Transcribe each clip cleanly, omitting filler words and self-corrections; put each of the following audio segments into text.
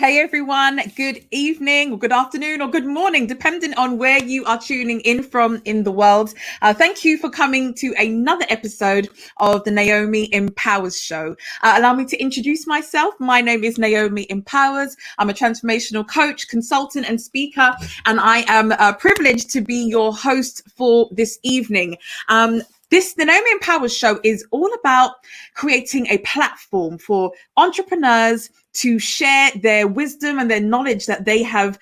Hey everyone, good evening, or good afternoon, or good morning, depending on where you are tuning in from in the world. Thank you for coming to another episode of the Naomi Empowers Show. Allow me to introduce myself. My name is Naomi Empowers. I'm a transformational coach, consultant, and speaker, and I am privileged to be your host for this evening. The Naomi Empowers Show is all about creating a platform for entrepreneurs to share their wisdom and their knowledge that they have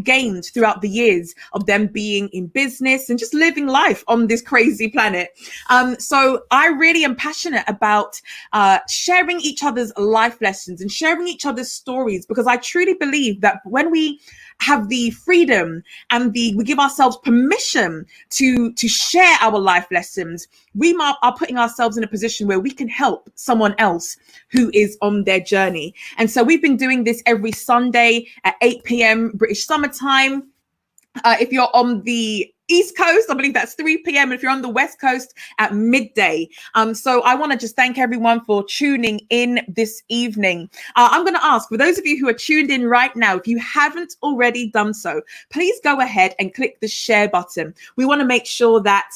gained throughout the years of them being in business and just living life on this crazy planet. So I really am passionate about sharing each other's life lessons and sharing each other's stories, because I truly believe that when we have the freedom and we give ourselves permission to share our life lessons, we are putting ourselves in a position where we can help someone else who is on their journey. And so we've been doing this every Sunday at 8 p.m. British summertime. If you're on the East Coast, I believe that's 3 p.m. And if you're on the West Coast, at midday. So I want to just thank everyone for tuning in this evening. I'm going to ask, for those of you who are tuned in right now, if you haven't already done so, please go ahead and click the share button. We want to make sure that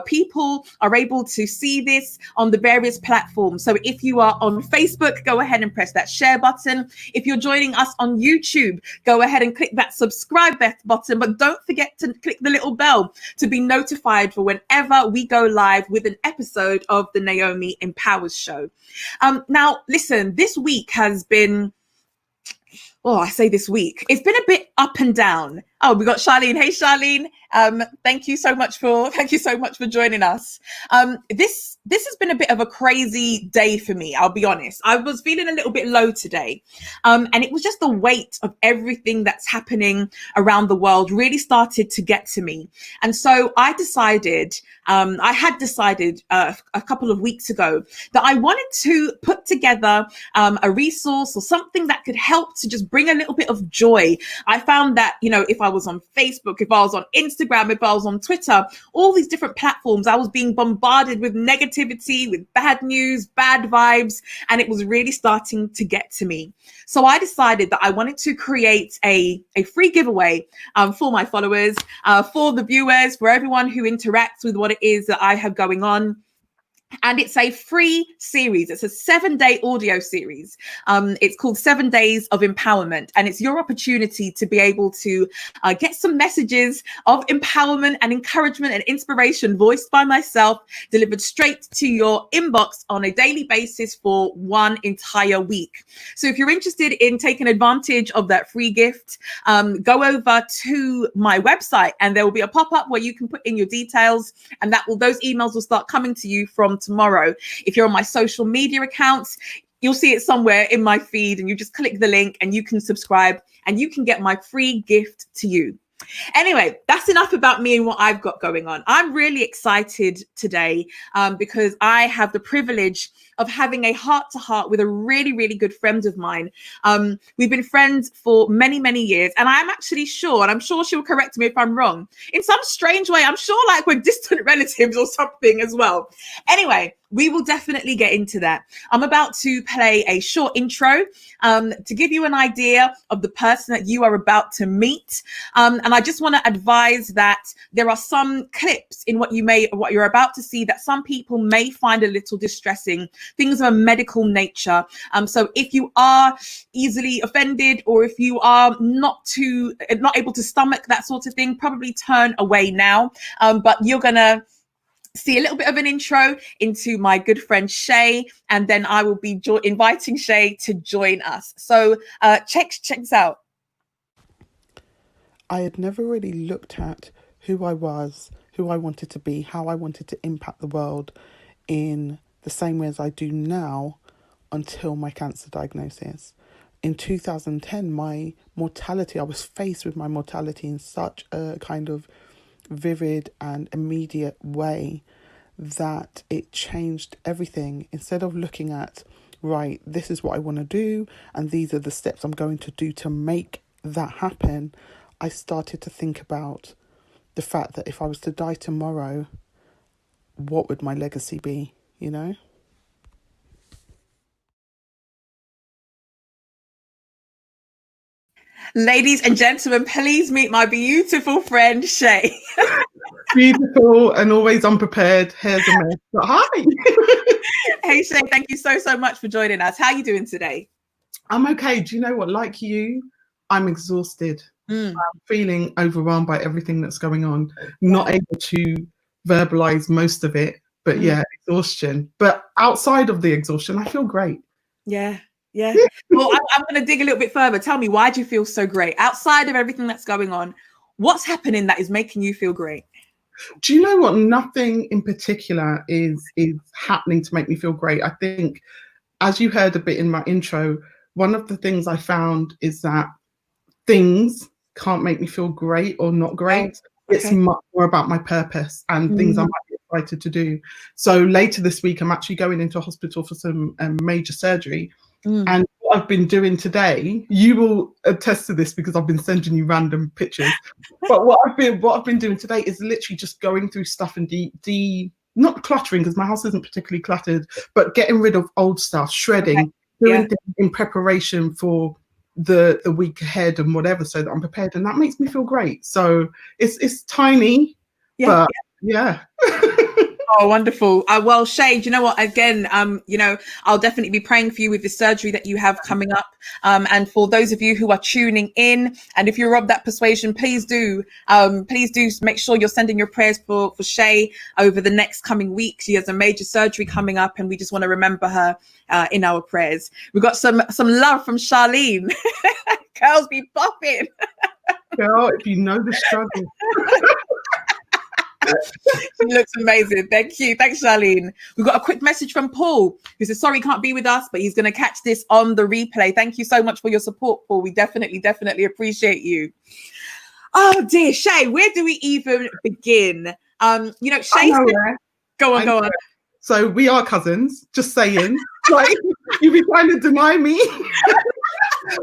people are able to see this on the various platforms. So if you are on Facebook, go ahead and press that share button. If you're joining us on YouTube, go ahead and click that subscribe button, but don't forget to click the little bell to be notified for whenever we go live with an episode of the Naomi Empowers Show. Now, listen, this week has been, I say this week, it's been a bit up and down. Oh, we got Charlene. Hey, Charlene. Thank you so much for joining us. This has been a bit of a crazy day for me. I'll be honest. I was feeling a little bit low today, and it was just the weight of everything that's happening around the world really started to get to me. And so I had decided a couple of weeks ago that I wanted to put together a resource or something that could help to just bring a little bit of joy. I found that, if I was on Facebook, if I was on Instagram, if I was on Twitter, all these different platforms, I was being bombarded with negativity, with bad news, bad vibes, and it was really starting to get to me. So I decided that I wanted to create a free giveaway for my followers, for the viewers, for everyone who interacts with what it is that I have going on. And it's a free series. It's a 7-day audio series. It's called 7 Days of Empowerment. And it's your opportunity to be able to get some messages of empowerment and encouragement and inspiration voiced by myself, delivered straight to your inbox on a daily basis for one entire week. So if you're interested in taking advantage of that free gift, go over to my website and there will be a pop-up where you can put in your details, and those emails will start coming to you from tomorrow. If you're on my social media accounts, you'll see it somewhere in my feed, and you just click the link and you can subscribe and you can get my free gift to you. Anyway, that's enough about me and what I've got going on. I'm really excited today because I have the privilege of having a heart-to-heart with a really, really good friend of mine. We've been friends for many, many years, and I'm actually sure, and I'm sure she'll correct me if I'm wrong, in some strange way, I'm sure like we're distant relatives or something as well. Anyway, we will definitely get into that. I'm about to play a short intro to give you an idea of the person that you are about to meet. And I just want to advise that there are some clips in what you're about to see that some people may find a little distressing, things of a medical nature. So if you are easily offended, or if you are not able to stomach that sort of thing, probably turn away now. But you're gonna see a little bit of an intro into my good friend Shae, and then I will be inviting Shae to join us. So check this out. I had never really looked at who I was, who I wanted to be, how I wanted to impact the world in the same way as I do now until my cancer diagnosis. In 2010, I was faced with my mortality in such a kind of vivid and immediate way that it changed everything. Instead of looking at, right, this is what I want to do and these are the steps I'm going to do to make that happen, I started to think about the fact that if I was to die tomorrow, what would my legacy be, Ladies and gentlemen, please meet my beautiful friend, Shae. Beautiful and always unprepared. Hair's a mess. But hi. Hey, Shae, thank you so much for joining us. How are you doing today? I'm okay. Do you know what? Like you, I'm exhausted. I'm feeling overwhelmed by everything that's going on. Not able to verbalize most of it, but yeah, exhaustion. But outside of the exhaustion, I feel great. Yeah. Well, I'm going to dig a little bit further. Tell me, why do you feel so great? Outside of everything that's going on, what's happening that is making you feel great? Do you know what? Nothing in particular is happening to make me feel great. I think, as you heard a bit in my intro, one of the things I found is that things can't make me feel great or not great. It's much more about my purpose and things I might be excited to do. So later this week, I'm actually going into hospital for some major surgery. And what I've been doing today, you will attest to this because I've been sending you random pictures. But what I've been doing today is literally just going through stuff and not cluttering, because my house isn't particularly cluttered, but getting rid of old stuff, shredding, doing things in preparation for the week ahead and whatever, so that I'm prepared, and that makes me feel great. So it's tiny, but yeah. Oh, wonderful. Well, Shae, do you know what? Again, I'll definitely be praying for you with the surgery that you have coming up. And for those of you who are tuning in, and if you're of that persuasion, please do make sure you're sending your prayers for Shae over the next coming weeks. She has a major surgery coming up, and we just want to remember her in our prayers. We've got some love from Charlene. Girls be bopping. Girl, if you know the struggle. She looks amazing. Thank you. Thanks, Charlene. We've got a quick message from Paul, who says, sorry, he can't be with us, but he's going to catch this on the replay. Thank you so much for your support, Paul. We definitely appreciate you. Oh, dear. Shae, where do we even begin? Shae, go on. So we are cousins, just saying. Like, you've been trying to deny me.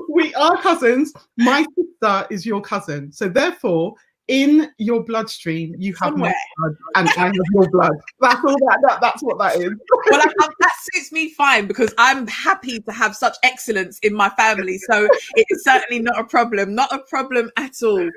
We are cousins. My sister is your cousin. So therefore, in your bloodstream, you have my blood, and I have your blood. That's all that's what that is. Well, that suits me fine, because I'm happy to have such excellence in my family. So it is certainly not a problem at all.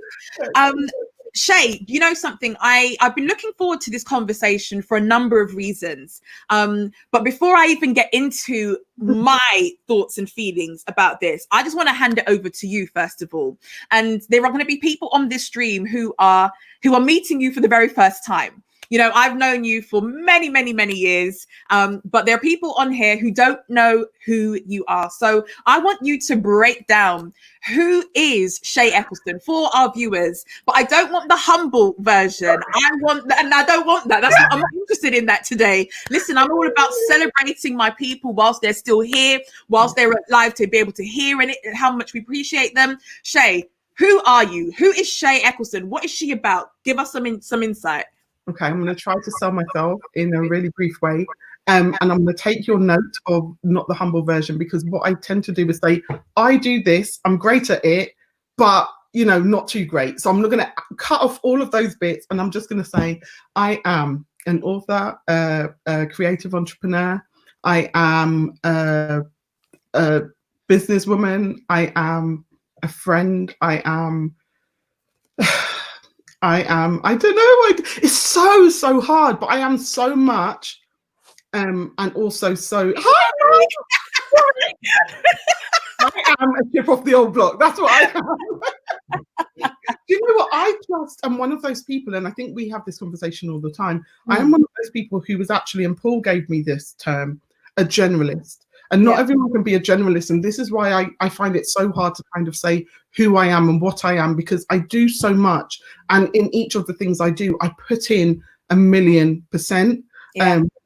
Shae, you know something? I've been looking forward to this conversation for a number of reasons. But before I even get into my thoughts and feelings about this, I just want to hand it over to you first of all. And there are going to be people on this stream who are meeting you for the very first time. You know, I've known you for many, many, many years, but there are people on here who don't know who you are. So I want you to break down who is Shae Eccleston for our viewers, but I don't want the humble version. I don't want that. I'm not interested in that today. Listen, I'm all about celebrating my people whilst they're still here, whilst they're alive, to be able to hear it, how much we appreciate them. Shae, who are you? Who is Shae Eccleston? What is she about? Give us some insight. Okay, I'm going to try to sell myself in a really brief way. And I'm going to take your note of not the humble version, because what I tend to do is say, I do this, I'm great at it, but, not too great. So I'm not going to cut off all of those bits, and I'm just going to say, I am an author, a creative entrepreneur. I am a businesswoman. I am a friend. I don't know, it's so hard, but I am so much, and also so, I am a chip off the old block, that's what I am. Do you know what, I just am one of those people, and I think we have this conversation all the time, I am one of those people who was actually, and Paul gave me this term, a generalist. And not everyone can be a generalist. And this is why I find it so hard to kind of say who I am and what I am, because I do so much. And in each of the things I do, I put in 1,000,000%.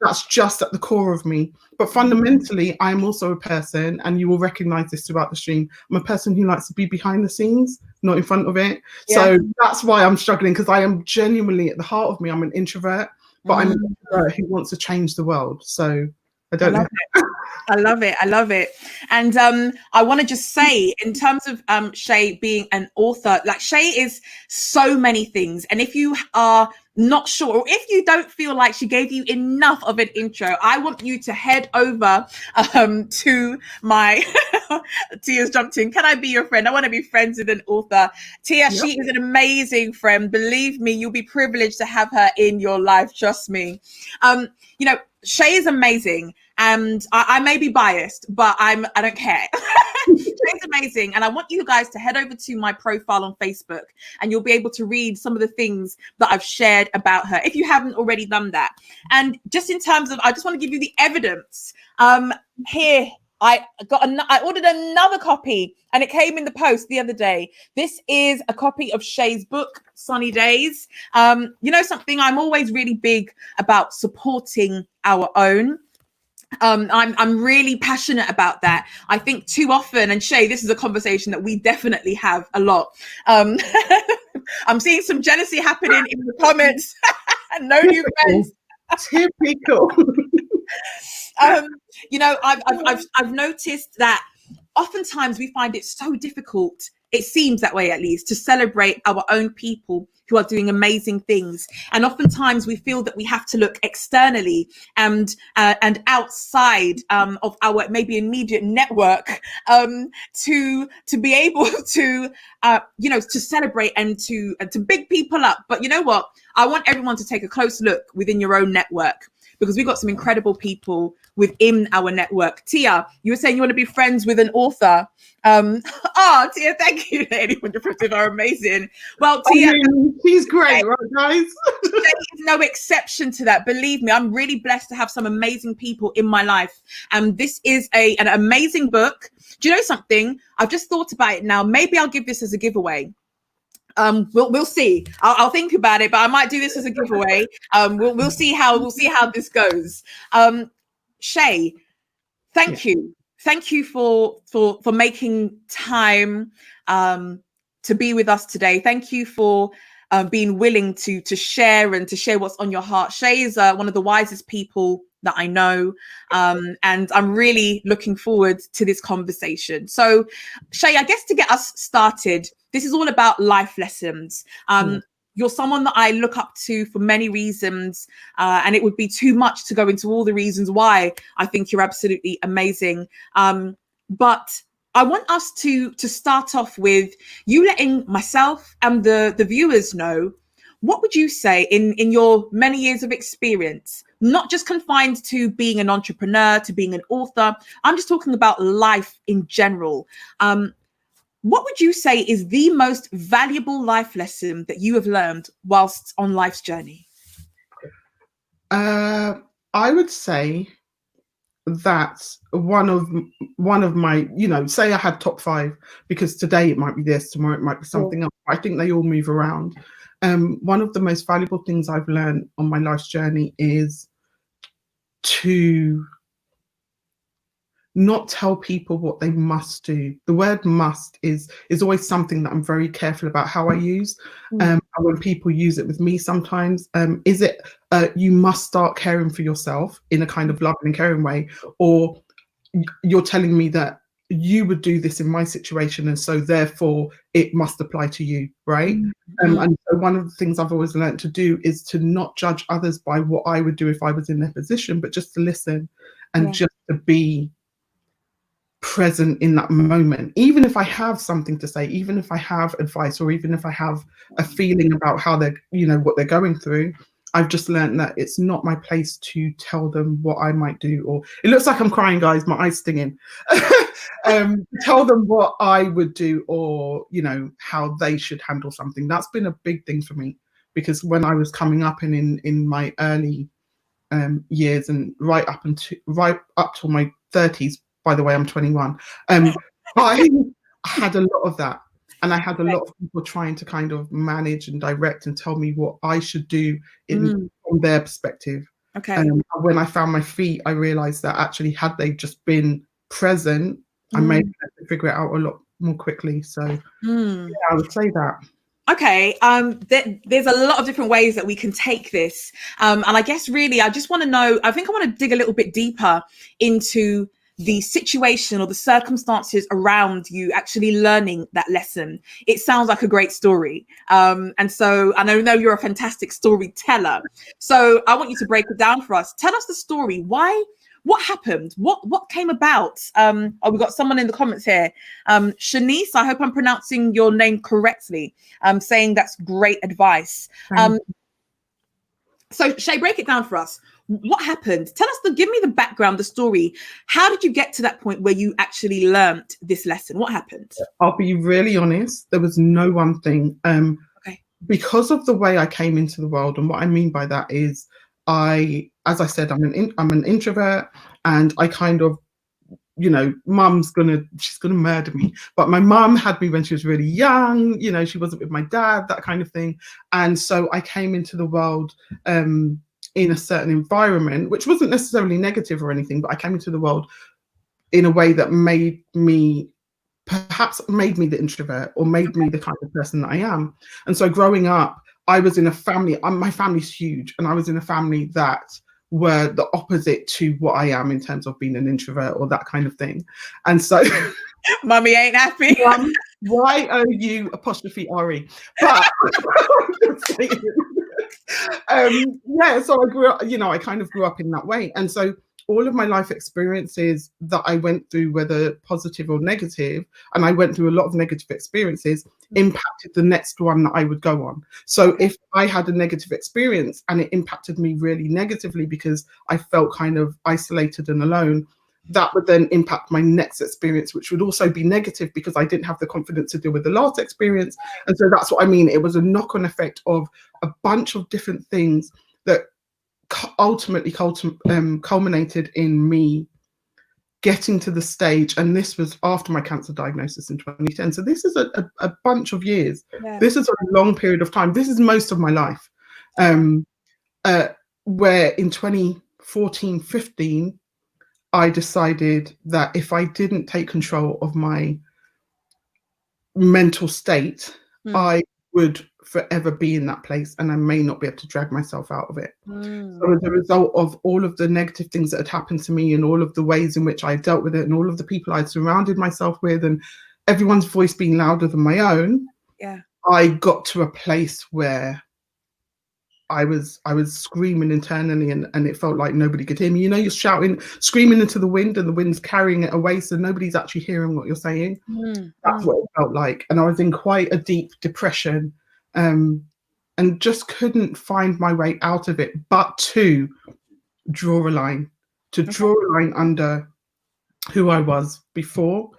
That's just at the core of me. But fundamentally, I'm also a person, and you will recognize this throughout the stream. I'm a person who likes to be behind the scenes, not in front of it. So that's why I'm struggling, because I am genuinely, at the heart of me, I'm an introvert, but I'm an introvert who wants to change the world. So I don't know. I love it. I love it. And I want to just say, in terms of Shae being an author, like Shae is so many things. And if you are not sure, or if you don't feel like she gave you enough of an intro, I want you to head over to my Tia's jumped in. Can I be your friend? I want to be friends with an author. Tia, Yep. she is an amazing friend. Believe me, you'll be privileged to have her in your life. Trust me. You know, Shae is amazing. And I may be biased, but I don't care. Shae's amazing. And I want you guys to head over to my profile on Facebook, and you'll be able to read some of the things that I've shared about her, if you haven't already done that. And just in terms of, I just want to give you the evidence. Here, I ordered another copy, and it came in the post the other day. This is a copy of Shae's book, Sunny Days. You know something, I'm always really big about supporting our own. I'm really passionate about that. I think too often, and Shae, this is a conversation that we definitely have a lot. I'm seeing some jealousy happening in the comments. No new friends. Typical. You know, I've noticed that oftentimes we find it so difficult, it seems that way at least, to celebrate our own people who are doing amazing things. And oftentimes we feel that we have to look externally and outside of our maybe immediate network to be able to you know, to celebrate and to big people up. But you know what? I want everyone to take a close look within your own network, because we've got some incredible people within our network. Tia, you were saying you want to be friends with an author. Tia, thank you. Anyone you're are amazing. Well, Tia, she's great, right, guys? there is no exception to that. Believe me, I'm really blessed to have some amazing people in my life. And this is an amazing book. Do you know something? I've just thought about it now. Maybe I'll give this as a giveaway. We'll see. I'll think about it, but I might do this as a giveaway. We'll see how this goes. Shae, thank you for making time to be with us today. Thank you for being willing to share what's on your heart. Shae is one of the wisest people that I know, and I'm really looking forward to this conversation. So, Shae, I guess to get us started, this is all about life lessons. You're someone that I look up to for many reasons, and it would be too much to go into all the reasons why I think you're absolutely amazing. But I want us to start off with you letting myself and the viewers know, what would you say in your many years of experience, not just confined to being an entrepreneur, to being an author, I'm just talking about life in general. What would you say is the most valuable life lesson that you have learned whilst on life's journey? I would say that one of my, you know, say I had top 5, because today it might be this, tomorrow it might be something else. I think they all move around. One of the most valuable things I've learned on my life's journey is to not tell people what they must do. The word must is always something that I'm very careful about how I use. And when people use it with me sometimes, is it you must start caring for yourself in a kind of loving and caring way, or you're telling me that you would do this in my situation, and so therefore it must apply to you, right? And so one of the things I've always learned to do is to not judge others by what I would do if I was in their position, but just to listen and just to be present in that moment, even if I have something to say, even if I have advice, or even if I have a feeling about how they're, you know, what they're going through. I've just learned that it's not my place to tell them what I might do, or it looks like I'm crying, guys, my eyes stinging. Tell them what I would do, or, you know, how they should handle something. That's been a big thing for me, because when I was coming up and in my early years, and right up till my 30s, by the way, I'm 21. I had a lot of that. And I had a lot of people trying to kind of manage and direct and tell me what I should do from their perspective. Okay. When I found my feet, I realized that actually, had they just been present, I may have to figure it out a lot more quickly. So yeah, I would say that. Okay, there's a lot of different ways that we can take this. And I guess really, I just want to know, I think I want to dig a little bit deeper into the situation or the circumstances around you actually learning that lesson. It sounds like a great story. And so, and I know you're a fantastic storyteller. So I want you to break it down for us. Tell us the story. Why? What happened? What came about? We've got someone in the comments here. Shernese, I hope I'm pronouncing your name correctly. Saying that's great advice. So Shae, break it down for us. What happened? Tell us give me the background, the story. How did you get to that point where you actually learnt this lesson? What happened? I'll be really honest. There was no one thing. Okay. Because of the way I came into the world, and what I mean by that is, as I said, I'm an introvert, and I kind of, you know, she's gonna murder me. But my mum had me when she was really young. You know, she wasn't with my dad, that kind of thing. And so I came into the world in a certain environment, which wasn't necessarily negative or anything, but I came into the world in a way that made me the introvert, or made me the kind of person that I am. And so growing up, I was in a family, my family's huge, and I was in a family that were the opposite to what I am in terms of being an introvert or that kind of thing. And so Mummy ain't happy. YOU''RE. But yeah, so I grew up, you know, I kind of grew up in that way. And so all of my life experiences that I went through, whether positive or negative, and I went through a lot of negative experiences, impacted the next one that I would go on. So if I had a negative experience and it impacted me really negatively because I felt kind of isolated and alone, that would then impact my next experience, which would also be negative because I didn't have the confidence to deal with the last experience. And so that's what I mean. It was a knock-on effect of a bunch of different things that ultimately culminated in me getting to the stage, and this was after my cancer diagnosis in 2010. So this is a bunch of years. Yeah. This is a long period of time. This is most of my life. Where in 2014-15, I decided that if I didn't take control of my mental state, I would forever be in that place, and I may not be able to drag myself out of it. So as a result of all of the negative things that had happened to me, and all of the ways in which I dealt with it, and all of the people I'd surrounded myself with, and everyone's voice being louder than my own, I got to a place where I was screaming internally, and it felt like nobody could hear me. You know, you're shouting, screaming into the wind, and the wind's carrying it away, so nobody's actually hearing what you're saying. That's what it felt like. And I was in quite a deep depression, and just couldn't find my way out of it, but to draw a line under who I was before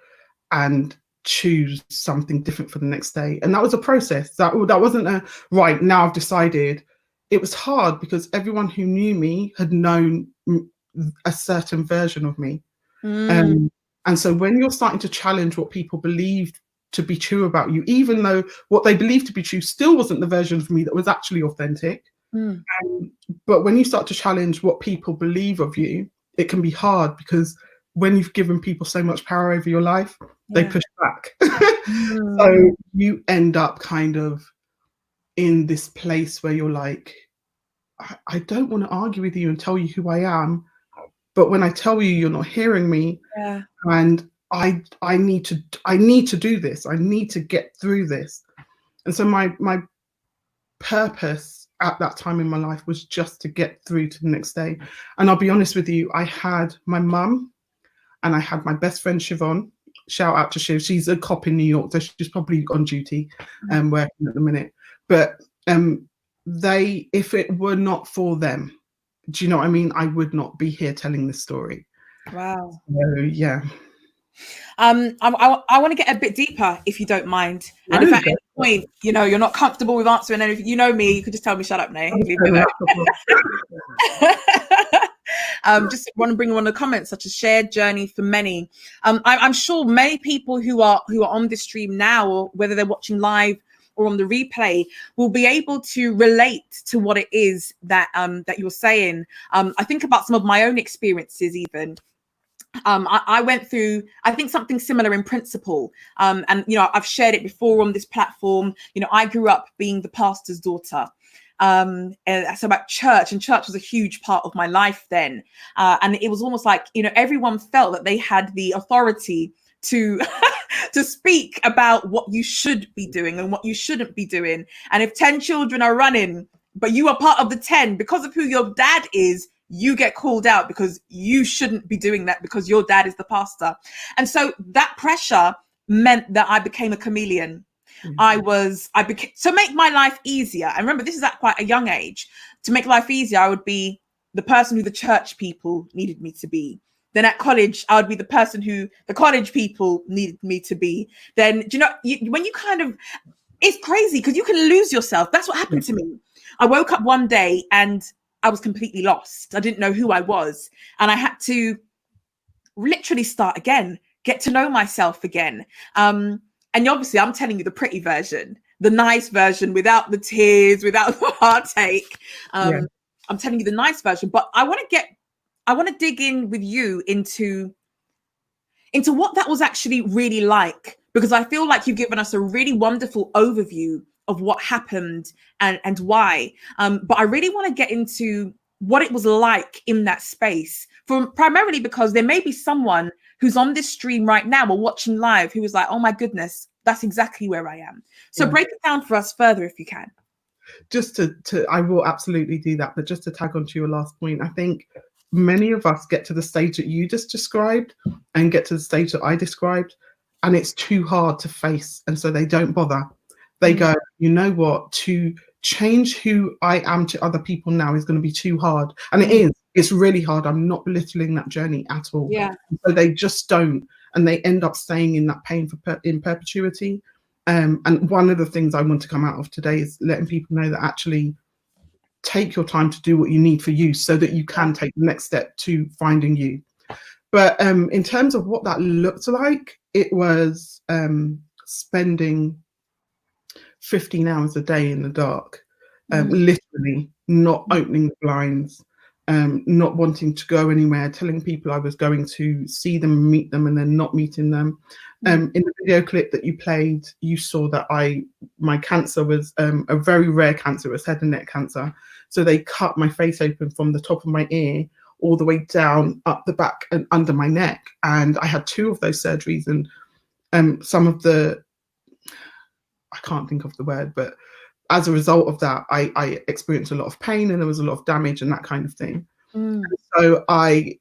and choose something different for the next day. And that was a process. That wasn't a right, now I've decided. It was hard because everyone who knew me had known a certain version of me. And so when you're starting to challenge what people believed to be true about you, even though what they believed to be true still wasn't the version of me that was actually authentic. But when you start to challenge what people believe of you, it can be hard, because when you've given people so much power over your life, they push back. So you end up kind of in this place where you're like, I don't want to argue with you and tell you who I am, but when I tell you, you're not hearing me, and I need to do this. I need to get through this. And so my purpose at that time in my life was just to get through to the next day. And I'll be honest with you, I had my mum and I had my best friend Siobhan. Shout out to Shiv. She's a cop in New York, so she's probably on duty and working at the minute. But if it were not for them, do you know what I mean? I would not be here telling this story. Wow. So, yeah. I want to get a bit deeper, if you don't mind. And if at any point, you know, you're not comfortable with answering anything, you know me, you could just tell me, shut up, Nay. Just want to bring one of the comments, such as shared journey for many. I'm sure many people who are on this stream now, or whether they're watching live or on the replay, will be able to relate to what it is that you're saying. I think about some of my own experiences even. I went through, I think, something similar in principle. And, you know, I've shared it before on this platform. You know, I grew up being the pastor's daughter. and so about church, and church was a huge part of my life then. And it was almost like, everyone felt that they had the authority to to speak about what you should be doing and what you shouldn't be doing. And if 10 children are running, but you are part of the 10, because of who your dad is, you get called out because you shouldn't be doing that because your dad is the pastor. And so that pressure meant that I became a chameleon. To make my life easier. And remember, this is at quite a young age. To make life easier, I would be the person who the church people needed me to be. Then at college, I would be the person who the college people needed me to be. Then, when you kind of, it's crazy because you can lose yourself. That's what happened to me. I woke up one day and I was completely lost. I didn't know who I was. And I had to literally start again, get to know myself again. And obviously, I'm telling you the pretty version, the nice version, without the tears, without the heartache. I'm telling you the nice version. But I want to dig in with you into what that was actually really like, because I feel like you've given us a really wonderful overview of what happened and why. But I really want to get into what it was like in that space, primarily because there may be someone who's on this stream right now or watching live who is like, oh my goodness, that's exactly where I am. So break it down for us further if you can. Just to I will absolutely do that, but just to tag on to your last point, I think many of us get to the stage that you just described and get to the stage that I described, and it's too hard to face, and so they don't bother. They go, you know what, to change who I am to other people now is going to be too hard. And it's really hard. I'm not belittling that journey at all. Yeah. So they just don't, and they end up staying in that pain in perpetuity. And one of the things I want to come out of today is letting people know that actually take your time to do what you need for you so that you can take the next step to finding you. But in terms of what that looked like, it was spending 15 hours a day in the dark, literally not opening the blinds, not wanting to go anywhere, telling people I was going to see them, meet them, and then not meeting them. In the video clip that you played, you saw that my cancer was a very rare cancer. It was head and neck cancer. So they cut my face open from the top of my ear all the way down, up the back and under my neck. And I had 2 of those surgeries, and some of the, I can't think of the word, but as a result of that, I experienced a lot of pain and there was a lot of damage and that kind of thing. So I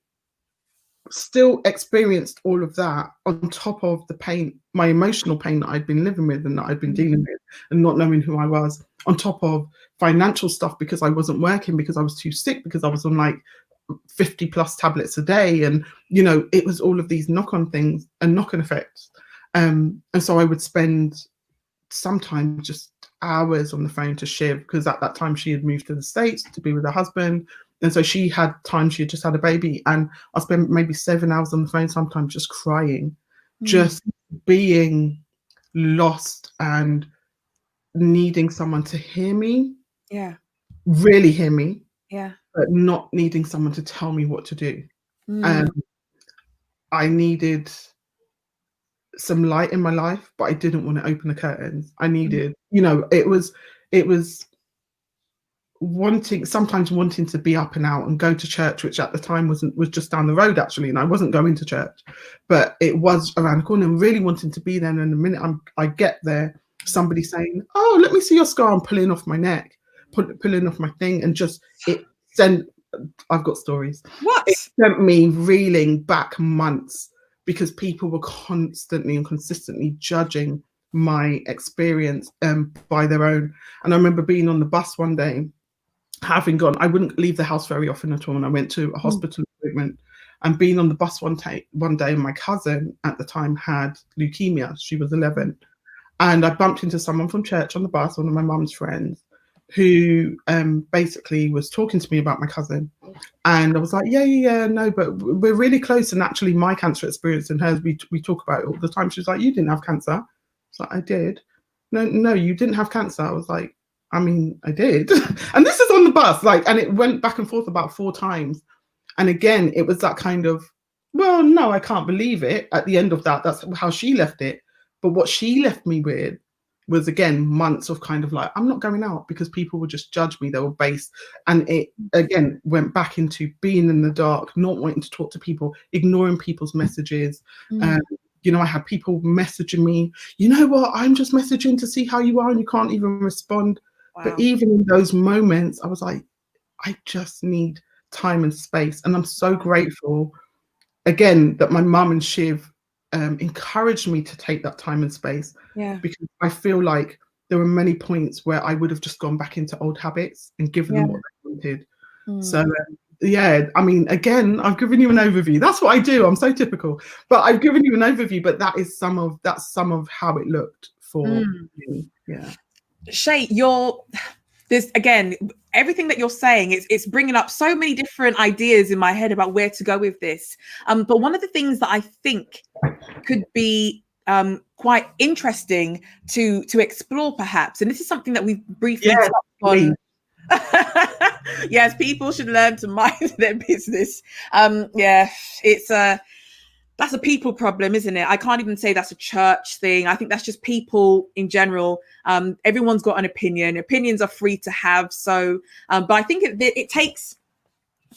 still experienced all of that on top of the pain, my emotional pain that I'd been living with and that I'd been dealing with, and not knowing who I was, on top of financial stuff because I wasn't working, because I was too sick, because I was on like 50 plus tablets a day. And, it was all of these knock-on things and knock-on effects. And so I would spend sometimes just hours on the phone to Shiv, because at that time she had moved to the States to be with her husband. And so she had time, she had just had a baby, and I spent maybe 7 hours on the phone, sometimes just crying, just being lost and needing someone to hear me. Yeah. Really hear me. Yeah. But not needing someone to tell me what to do. I needed some light in my life, but I didn't want to open the curtains. I needed, it was sometimes wanting to be up and out and go to church, which at the time was just down the road actually, and I wasn't going to church, but it was around the corner, and really wanting to be there. And the minute I get there, somebody saying, "Oh, let me see your scar," I'm pulling off my neck, pulling off my thing, and just it sent. I've got stories. What? It sent me reeling back months, because people were constantly and consistently judging my experience by their own. And I remember being on the bus one day, having gone, I wouldn't leave the house very often at all, and I went to a hospital appointment, and being on the bus one day, and my cousin at the time had leukemia. She was 11, and I bumped into someone from church on the bus, one of my mum's friends, who basically was talking to me about my cousin. And I was like, yeah, no, but we're really close. And actually my cancer experience and hers, we talk about it all the time. She was like, you didn't have cancer. I was like, I did. No, you didn't have cancer. I was like, I mean, I did. And this is on the bus, and it went back and forth about 4 times. And again, it was that kind of, well, no, I can't believe it. At the end of that, that's how she left it. But what she left me with was again months of kind of like, I'm not going out because people would just judge me. They were based. And it again went back into being in the dark, not wanting to talk to people, ignoring people's messages. You know, I had people messaging me, you know what, I'm just messaging to see how you are, and you can't even respond. Wow. But even in those moments, I was like, I just need time and space. And I'm so grateful, again, that my mum and Shiv encouraged me to take that time and space. Yeah. Because I feel like there were many points where I would have just gone back into old habits and given them what they wanted. So yeah, I mean, again, I've given you an overview. That's what I do. I'm so typical, but I've given you an overview. But that's some of how it looked for me. Yeah, Shae, there's again, everything that you're saying, it's bringing up so many different ideas in my head about where to go with this. But one of the things that I think could be quite interesting to explore, perhaps, and this is something that we've briefly touched on. Yes, people should learn to mind their business. It's that's a people problem, isn't it? I can't even say that's a church thing. I think that's just people in general. Everyone's got an opinion. Opinions are free to have. So, but I think it takes,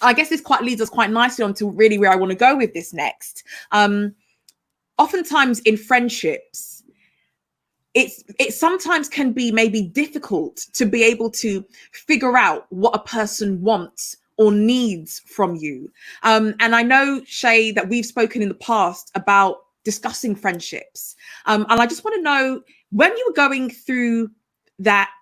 I guess this leads us quite nicely on to really where I want to go with this next. Oftentimes in friendships, it sometimes can be maybe difficult to be able to figure out what a person wants or needs from you. And I know, Shae, that we've spoken in the past about discussing friendships. And I just want to know, when you were going through that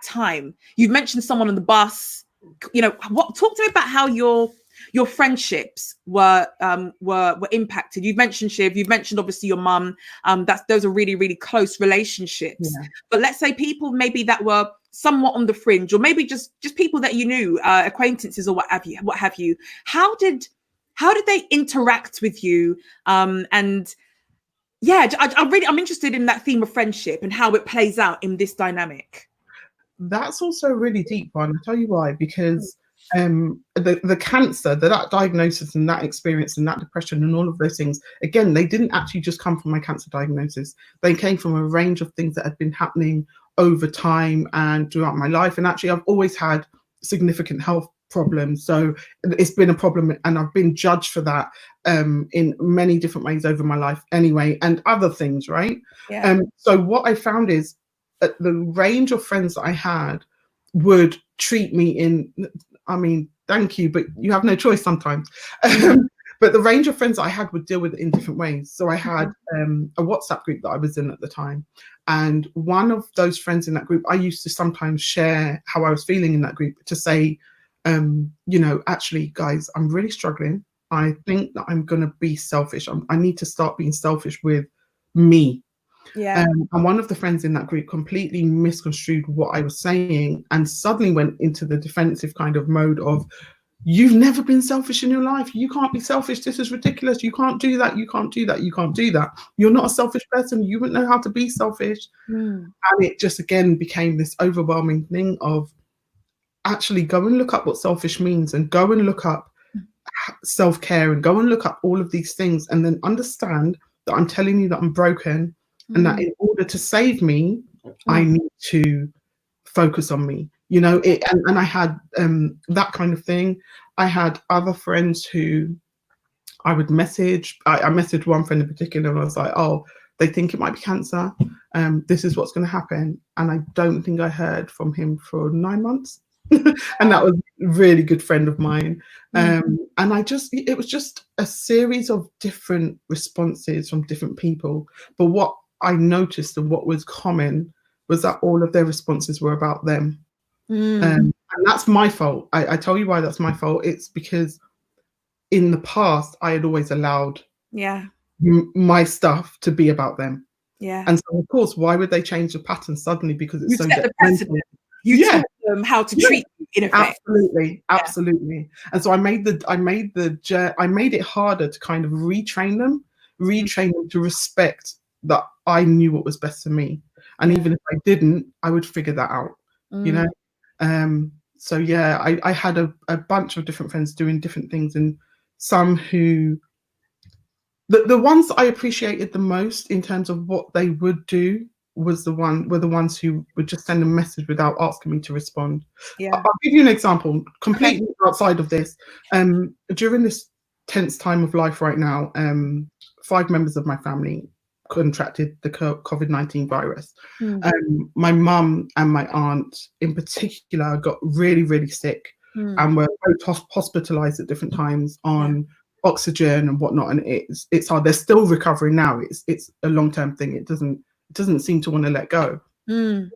time, you've mentioned someone on the bus, you know, talk to me about how your friendships were impacted. You've mentioned Shiv, you've mentioned obviously your mum. Those are really, really close relationships. Yeah. But let's say people maybe that were somewhat on the fringe, or maybe just people that you knew, acquaintances or what have you. How did they interact with you? And yeah, I'm interested in that theme of friendship and how it plays out in this dynamic. That's also a really deep one. I'll tell you why, because the cancer, that diagnosis and that experience and that depression and all of those things, again, they didn't actually just come from my cancer diagnosis. They came from a range of things that had been happening over time and throughout my life. And actually, I've always had significant health problems. So it's been a problem, and I've been judged for that in many different ways over my life anyway, and other things, right? Yeah. So what I found is that the range of friends that I had would treat me in, I mean, thank you, but you have no choice sometimes. But the range of friends I had would deal with it in different ways. So I had a WhatsApp group that I was in at the time. And one of those friends in that group, I used to sometimes share how I was feeling in that group to say, you know, actually, guys, I'm really struggling. I think that I'm going to be selfish. I need to start being selfish with me. Yeah. And one of the friends in that group completely misconstrued what I was saying and suddenly went into the defensive kind of mode of, you've never been selfish in your life. You can't be selfish. This is ridiculous. You can't do that. You can't do that. You can't do that. You're not a selfish person. You wouldn't know how to be selfish. And it just, again, became this overwhelming thing of, actually go and look up what selfish means, and go and look up self-care, and go and look up all of these things, and then understand that I'm telling you that I'm broken. And that in order to save me, I need to focus on me, you know, and I had that kind of thing. I had other friends who I would message. I messaged one friend in particular, and I was like, oh, they think it might be cancer. This is what's going to happen. And I don't think I heard from him for 9 months. And that was a really good friend of mine. And it was just a series of different responses from different people. But what I noticed and what was common was that all of their responses were about them. And that's my fault. I tell you why that's my fault. It's because in the past, I had always allowed my stuff to be about them. Yeah. And so, of course, why would they change the pattern suddenly? Because it's so detrimental. You taught them how to treat you, in effect. Absolutely. And so I made it harder to kind of retrain them to respect that I knew what was best for me. And even if I didn't, I would figure that out, you know? So yeah, I had a bunch of different friends doing different things, and some who, the ones I appreciated the most in terms of what they would do were the ones who would just send a message without asking me to respond. Yeah. I'll give you an example, completely outside of this. During this tense time of life right now, 5 members of my family contracted the COVID-19 virus. My mum and my aunt in particular got really, really sick and were both hospitalized at different times on oxygen and whatnot, and it's hard. They're still recovering now. It's a long-term thing. It doesn't seem to want to let go. And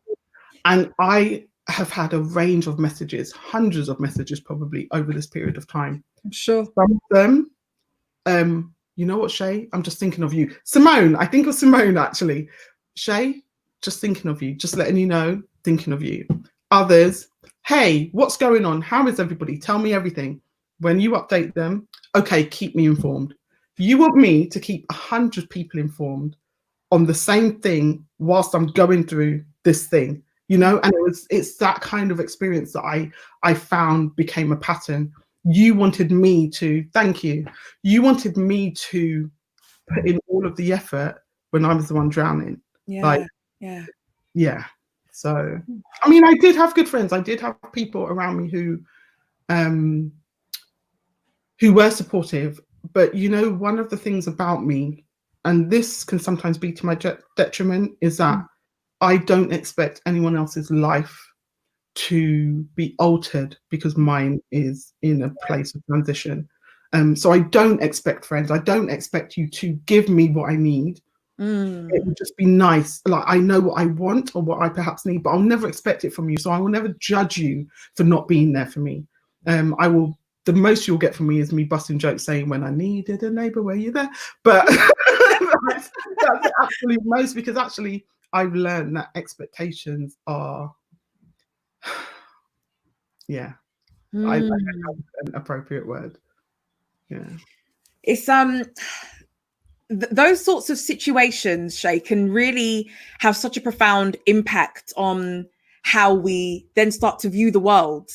I have had a range of messages, hundreds of messages probably over this period of time. I'm sure. Some of them, you know what, Shae? I'm just thinking of you. Simone, I think of Simone actually. Shae, just thinking of you, just letting you know, thinking of you. Others, hey, what's going on? How is everybody? Tell me everything. When you update them, okay, keep me informed. You want me to keep 100 people informed on the same thing whilst I'm going through this thing, you know? And it's that kind of experience that I found became a pattern. You wanted me to, thank you. You wanted me to put in all of the effort when I was the one drowning. Yeah. So, I mean, I did have good friends. I did have people around me who were supportive. But, you know, one of the things about me, and this can sometimes be to my detriment, is that I don't expect anyone else's life to be altered because mine is in a place of transition. So I don't expect friends. I don't expect you to give me what I need. It would just be nice. Like, I know what I want or what I perhaps need, but I'll never expect it from you. So I will never judge you for not being there for me. The most you'll get from me is me busting jokes saying, when I needed a neighbor, were you there? But that's the absolute most, because actually I've learned that expectations are, I don't have an appropriate word. Yeah. It's those sorts of situations, Shae, can really have such a profound impact on how we then start to view the world.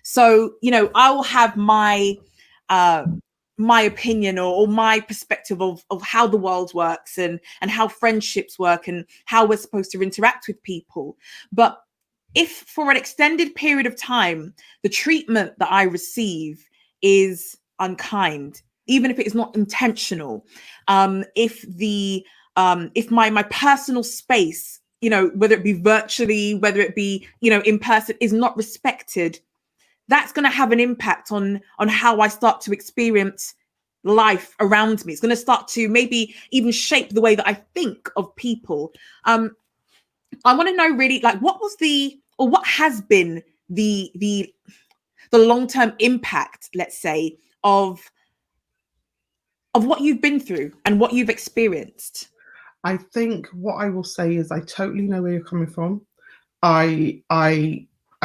So, you know, I will have my opinion or my perspective of how the world works and how friendships work and how we're supposed to interact with people. But if for an extended period of time, the treatment that I receive is unkind, even if it is not intentional, if my personal space, you know, whether it be virtually, whether it be, you know, in person, is not respected, that's going to have an impact on how I start to experience life around me. It's going to start to maybe even shape the way that I think of people. I want to know really, like, what has been the long-term impact, let's say, of what you've been through and what you've experienced? I think what I will say is I totally know where you're coming from. I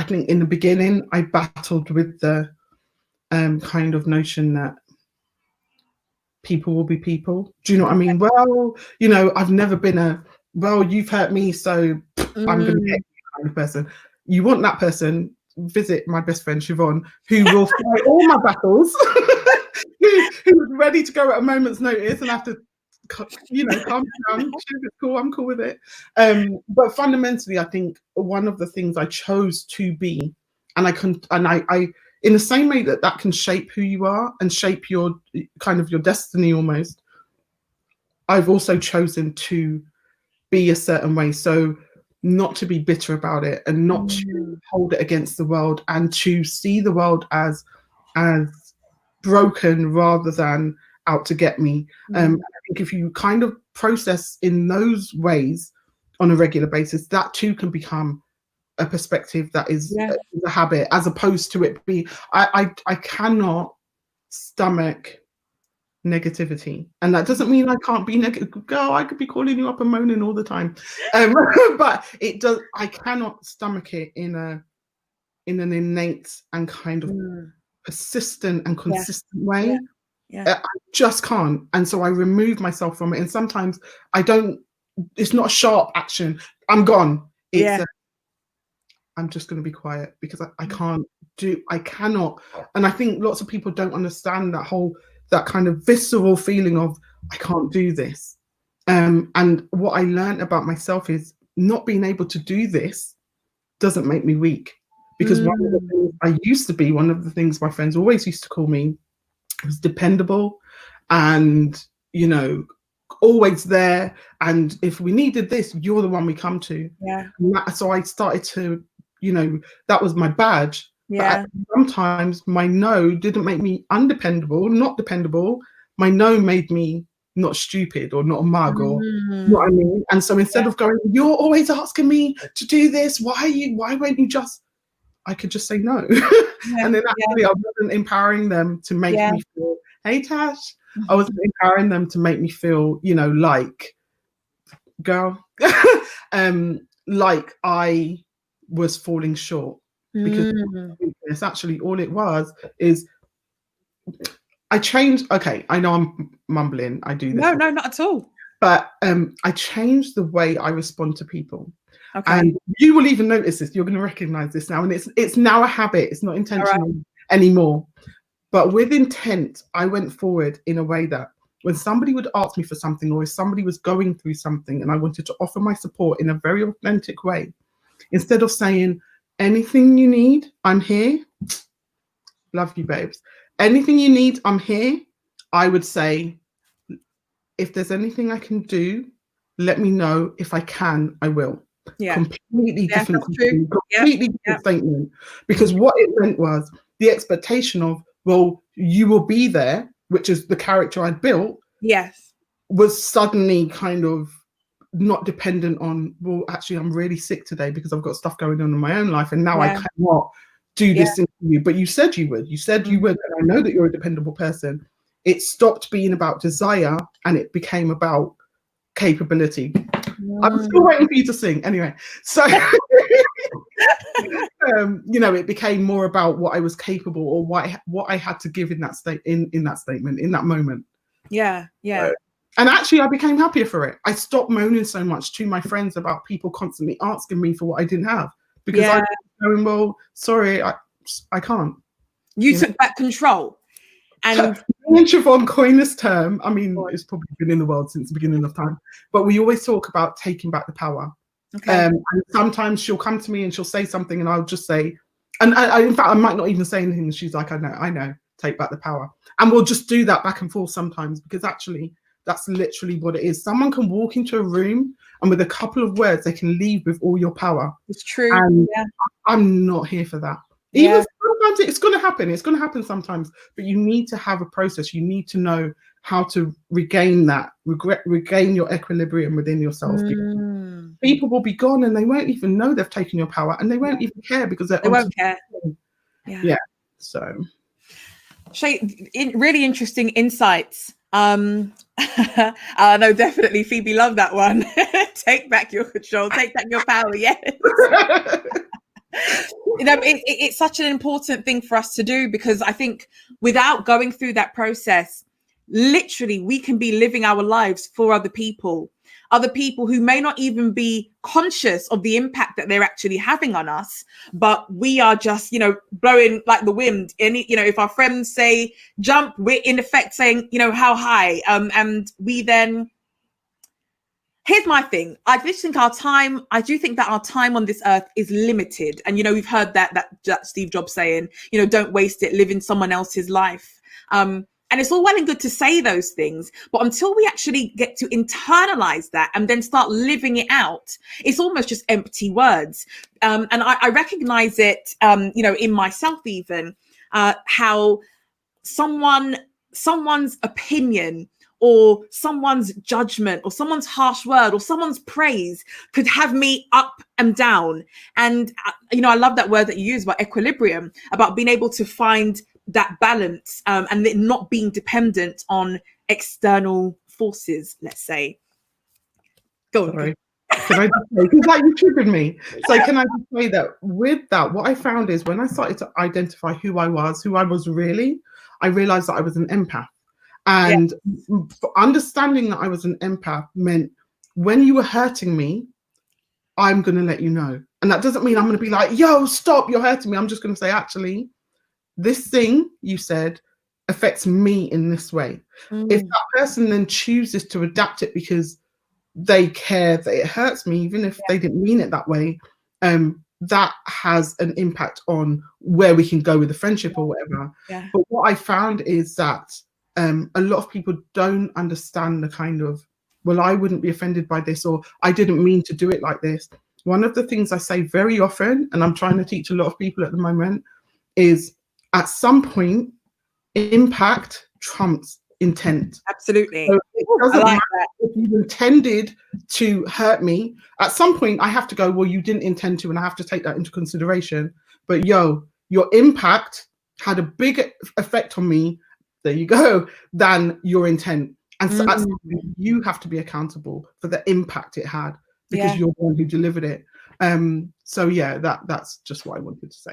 think in the beginning I battled with the kind of notion that people will be people. Do you know what I mean? Well, you know, I've never been you've hurt me, so I'm going to get you kind of person. You want that person, visit my best friend Siobhan, who will fight all my battles, who's ready to go at a moment's notice and have to, you know, calm down. It's cool, I'm cool with it. But fundamentally, I think one of the things I chose to be, and I in the same way that can shape who you are and shape your kind of your destiny almost, I've also chosen to be a certain way. So not to be bitter about it and not to hold it against the world, and to see the world as broken rather than out to get me. I think if you kind of process in those ways on a regular basis, that too can become a perspective that is a habit, as opposed to it be. I cannot stomach negativity, and that doesn't mean I can't be negative. Girl, I could be calling you up and moaning all the time, but it does. I cannot stomach it in an innate and kind of persistent and consistent way. I just can't, and so I remove myself from it. And sometimes I don't. It's not a sharp action. I'm gone. It's I'm just going to be quiet because I cannot. And I think lots of people don't understand that kind of visceral feeling of I can't do this. And what I learned about myself is not being able to do this doesn't make me weak. Because one of the things I used to be, one of the things my friends always used to call me was dependable and, you know, always there. And if we needed this, you're the one we come to. Yeah. So I started to, you know, that was my badge. Yeah. But sometimes my no didn't make me undependable, not dependable. My no made me not stupid or not a mug or, you know what I mean? And so instead of going, you're always asking me to do this, why won't you just, I could just say no. And then actually I wasn't empowering them to make me feel, hey Tash, I wasn't empowering them to make me feel, you know, like, girl, like I was falling short. Because it's actually all it was is I changed. Okay, I know I'm mumbling. I do this. No, not at all. But I changed the way I respond to people. Okay. And you will even notice this. You're going to recognize this now. And it's now a habit. It's not intentional anymore. But with intent, I went forward in a way that when somebody would ask me for something, or if somebody was going through something and I wanted to offer my support in a very authentic way, instead of saying, anything you need, I'm here. Love you, babes. Anything you need, I'm here. I would say, if there's anything I can do, let me know. If I can, I will. Yeah. Completely different. Completely different statement. Because what it meant was the expectation of, well, you will be there, which is the character I'd built. Yes. Was suddenly kind of not dependent on, well, actually, I'm really sick today because I've got stuff going on in my own life, and now I cannot do this interview. But you said you would. You said you would, and I know that you're a dependable person. It stopped being about desire, and it became about capability. I'm still waiting for you to sing. Anyway, so you know, it became more about what I was capable, or what I had to give in that state, in that statement, in that moment. Yeah. So, and actually, I became happier for it. I stopped moaning so much to my friends about people constantly asking me for what I didn't have, because I was going, well, sorry, I can't. You took back control. And Siobhan coined this term. I mean, it's probably been in the world since the beginning of time, but we always talk about taking back the power. And sometimes she'll come to me and she'll say something, and I'll just say, and in fact, I might not even say anything. And she's like, I know, take back the power. And we'll just do that back and forth sometimes, because actually, that's literally what it is. Someone can walk into a room and with a couple of words, they can leave with all your power. It's true. And I'm not here for that. Even sometimes it's going to happen. It's going to happen sometimes. But you need to have a process. You need to know how to regain that, regain your equilibrium within yourself. People will be gone and they won't even know they've taken your power, and they won't even care, because they won't care. Yeah. So, Shae, really interesting insights. No, definitely Phoebe loved that one. Take back your control, take back your power. Yes. You know, it's such an important thing for us to do, because I think without going through that process, literally we can be living our lives for other people who may not even be conscious of the impact that they're actually having on us, but we are just, you know, blowing like the wind. And, you know, if our friends say jump, we're in effect saying, you know, how high? And we then, here's my thing. I do think that our time on this earth is limited. And, you know, we've heard that Steve Jobs saying, you know, don't waste it, live in someone else's life. And it's all well and good to say those things, but until we actually get to internalize that and then start living it out, it's almost just empty words. And I recognize it, you know, in myself even, how someone's opinion or someone's judgment or someone's harsh word or someone's praise could have me up and down. And, you know, I love that word that you use about equilibrium, about being able to find that balance, and it not being dependent on external forces, let's say. Go on. Sorry. Can I just say, because you triggered me. So can I just say that with that, what I found is when I started to identify who I was really, I realized that I was an empath. And understanding that I was an empath meant when you were hurting me, I'm going to let you know. And that doesn't mean I'm going to be like, yo, stop, you're hurting me. I'm just going to say, actually, this thing you said affects me in this way. If that person then chooses to adapt it because they care that it hurts me, even if they didn't mean it that way, that has an impact on where we can go with the friendship or whatever. Yeah. But what I found is that a lot of people don't understand the kind of, well, I wouldn't be offended by this, or I didn't mean to do it like this. One of the things I say very often, and I'm trying to teach a lot of people at the moment, is at some point, impact trumps intent. Absolutely. So it doesn't I like matter that. if you intended to hurt me. At some point, I have to go, well, you didn't intend to, and I have to take that into consideration. But your impact had a bigger effect on me, there you go, than your intent. And so at some point, you have to be accountable for the impact it had, because you're the one who delivered it. So yeah, that's just what I wanted to say.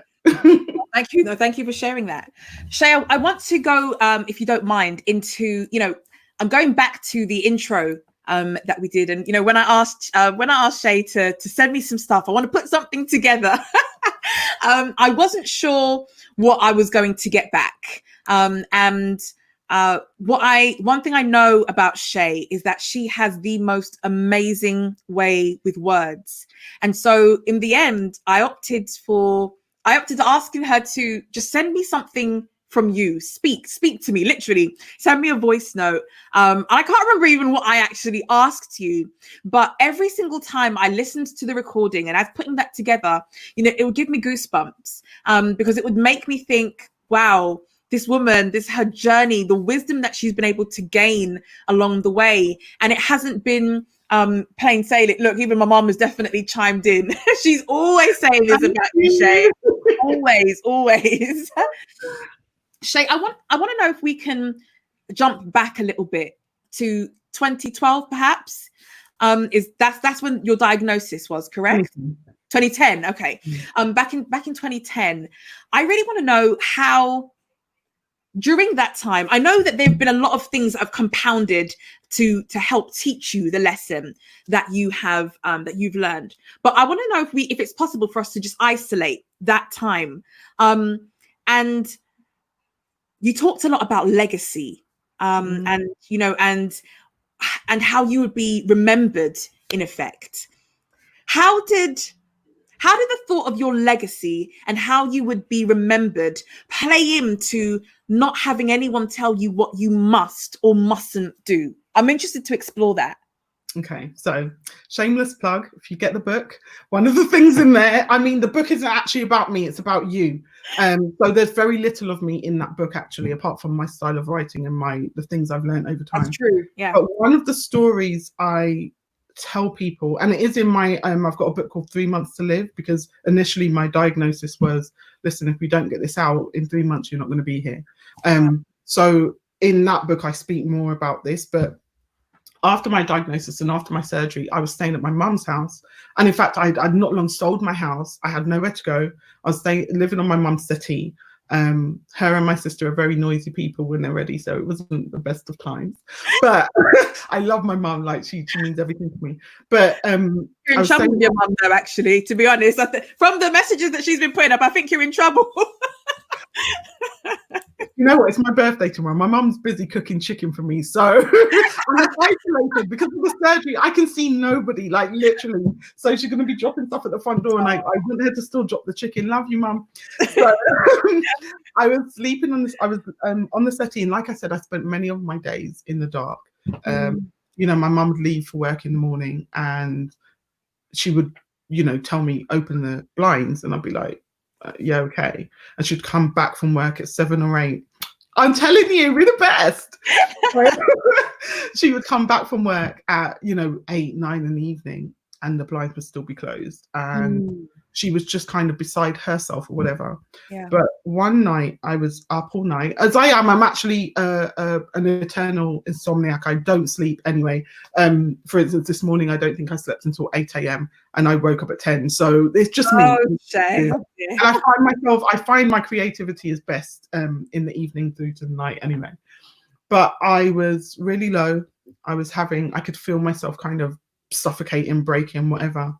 Thank you. No, thank you for sharing that. Shae, I want to go, if you don't mind, into, I'm going back to the intro that we did. And, when I asked Shae to send me some stuff, I want to put something together. I wasn't sure what I was going to get back. One thing I know about Shae is that she has the most amazing way with words. And so in the end, I opted to asking her to just send me something from you. Speak to me, literally. Send me a voice note. I can't remember even what I actually asked you, but every single time I listened to the recording and I was putting that together, it would give me goosebumps, because it would make me think, wow, this woman, her journey, the wisdom that she's been able to gain along the way. And it hasn't been plain sailing. Look, even my mom has definitely chimed in. She's always saying this about you, Shae. Always. Shae, I want to know if we can jump back a little bit to 2012, perhaps. That's when your diagnosis was, correct? 2010. Okay. Back in 2010, I really want to know how, during that time, I know that there have been a lot of things that have compounded to help teach you the lesson that you have, that you've learned. But I want to know if it's possible for us to just isolate that time. And you talked a lot about legacy, and how you would be remembered, in effect. How did the thought of your legacy and how you would be remembered play into not having anyone tell you what you must or mustn't do? I'm interested to explore that. Okay, so shameless plug, if you get the book, one of the things in there, the book isn't actually about me, it's about you. So there's very little of me in that book, actually, apart from my style of writing and the things I've learned over time. That's true, yeah. But one of the stories I tell people, and it is in my, I've got a book called 3 Months to Live, because initially my diagnosis was, listen, if we don't get this out in 3 months, you're not going to be here. So in that book, I speak more about this, but after my diagnosis and after my surgery, I was staying at my mum's house. And in fact, I'd not long sold my house. I had nowhere to go. I was living on my mum's settee. Her and my sister are very noisy people when they're ready, so it wasn't the best of times. But I love my mum, like she means everything to me. But you're in trouble with your mum, though, actually, to be honest. From the messages that she's been putting up, I think you're in trouble. You know what? It's my birthday tomorrow. My mum's busy cooking chicken for me, so I'm isolated because of the surgery. I can see nobody, like literally. So she's going to be dropping stuff at the front door, and I want her to still drop the chicken. Love you, mum. So I was sleeping on this. I was on the settee, and like I said, I spent many of my days in the dark. My mum would leave for work in the morning, and she would, tell me open the blinds, and I'd be like, yeah, okay. And she'd come back from work at 7 or 8. I'm telling you, we're the best. She would come back from work at 8, 9 in the evening, and the blinds would still be closed, and she was just kind of beside herself or whatever. Yeah. But one night I was up all night, as I am. I'm actually an eternal insomniac. I don't sleep anyway. For instance, this morning I don't think I slept until 8 a.m. and I woke up at 10. So it's just me. Shae. And I find my creativity is best in the evening through to the night anyway. But I was really low. I could feel myself kind of suffocating, breaking, whatever.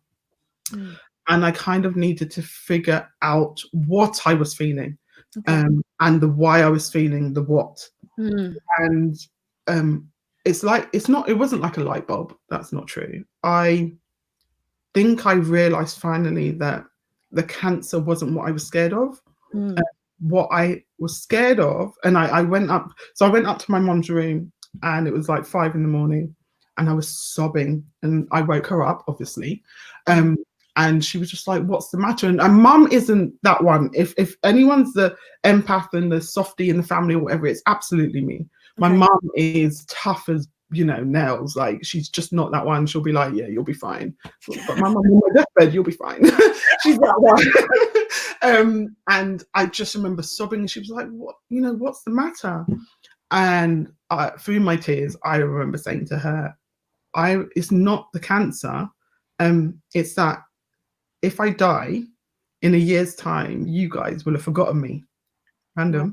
And I kind of needed to figure out what I was feeling, and the why I was feeling the what. And it's like, it wasn't like a light bulb. That's not true. I think I realized finally that the cancer wasn't what I was scared of. What I was scared of, and I went up to my mom's room, and it was like 5 a.m, and I was sobbing, and I woke her up, obviously. And she was just like, what's the matter? And mum isn't that one. If anyone's the empath and the softie in the family or whatever, it's absolutely me. My mum is tough as, nails. Like, she's just not that one. She'll be like, yeah, you'll be fine. But my mum on my deathbed, you'll be fine. She's that one. And I just remember sobbing, and she was like, what, what's the matter? And through my tears, I remember saying to her, it's not the cancer. It's that if I die in a year's time, you guys will have forgotten me. Random.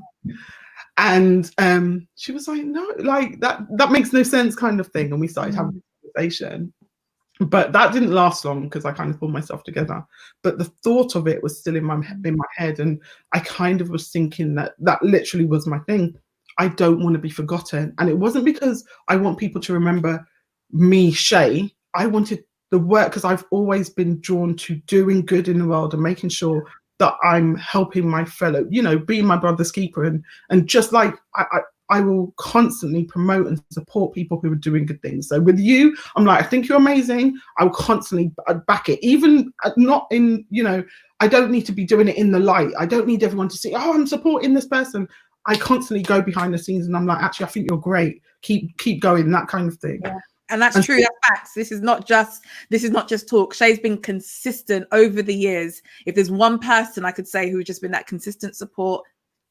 And she was like, no, like that makes no sense, kind of thing. And we started having a conversation. But that didn't last long, because I kind of pulled myself together. But the thought of it was still in my head. And I kind of was thinking that literally was my thing. I don't want to be forgotten. And it wasn't because I want people to remember me, Shae. I wanted the work, because I've always been drawn to doing good in the world and making sure that I'm helping my fellow, being my brother's keeper. And just like I will constantly promote and support people who are doing good things. So with you, I'm like, I think you're amazing. I will constantly back it, even not in, I don't need to be doing it in the light. I don't need everyone to see, oh, I'm supporting this person. I constantly go behind the scenes, and I'm like, actually, I think you're great. Keep going, that kind of thing. Yeah. And that's true. That's facts. This is not just talk. Shae's been consistent over the years. If there's one person I could say who's just been that consistent support,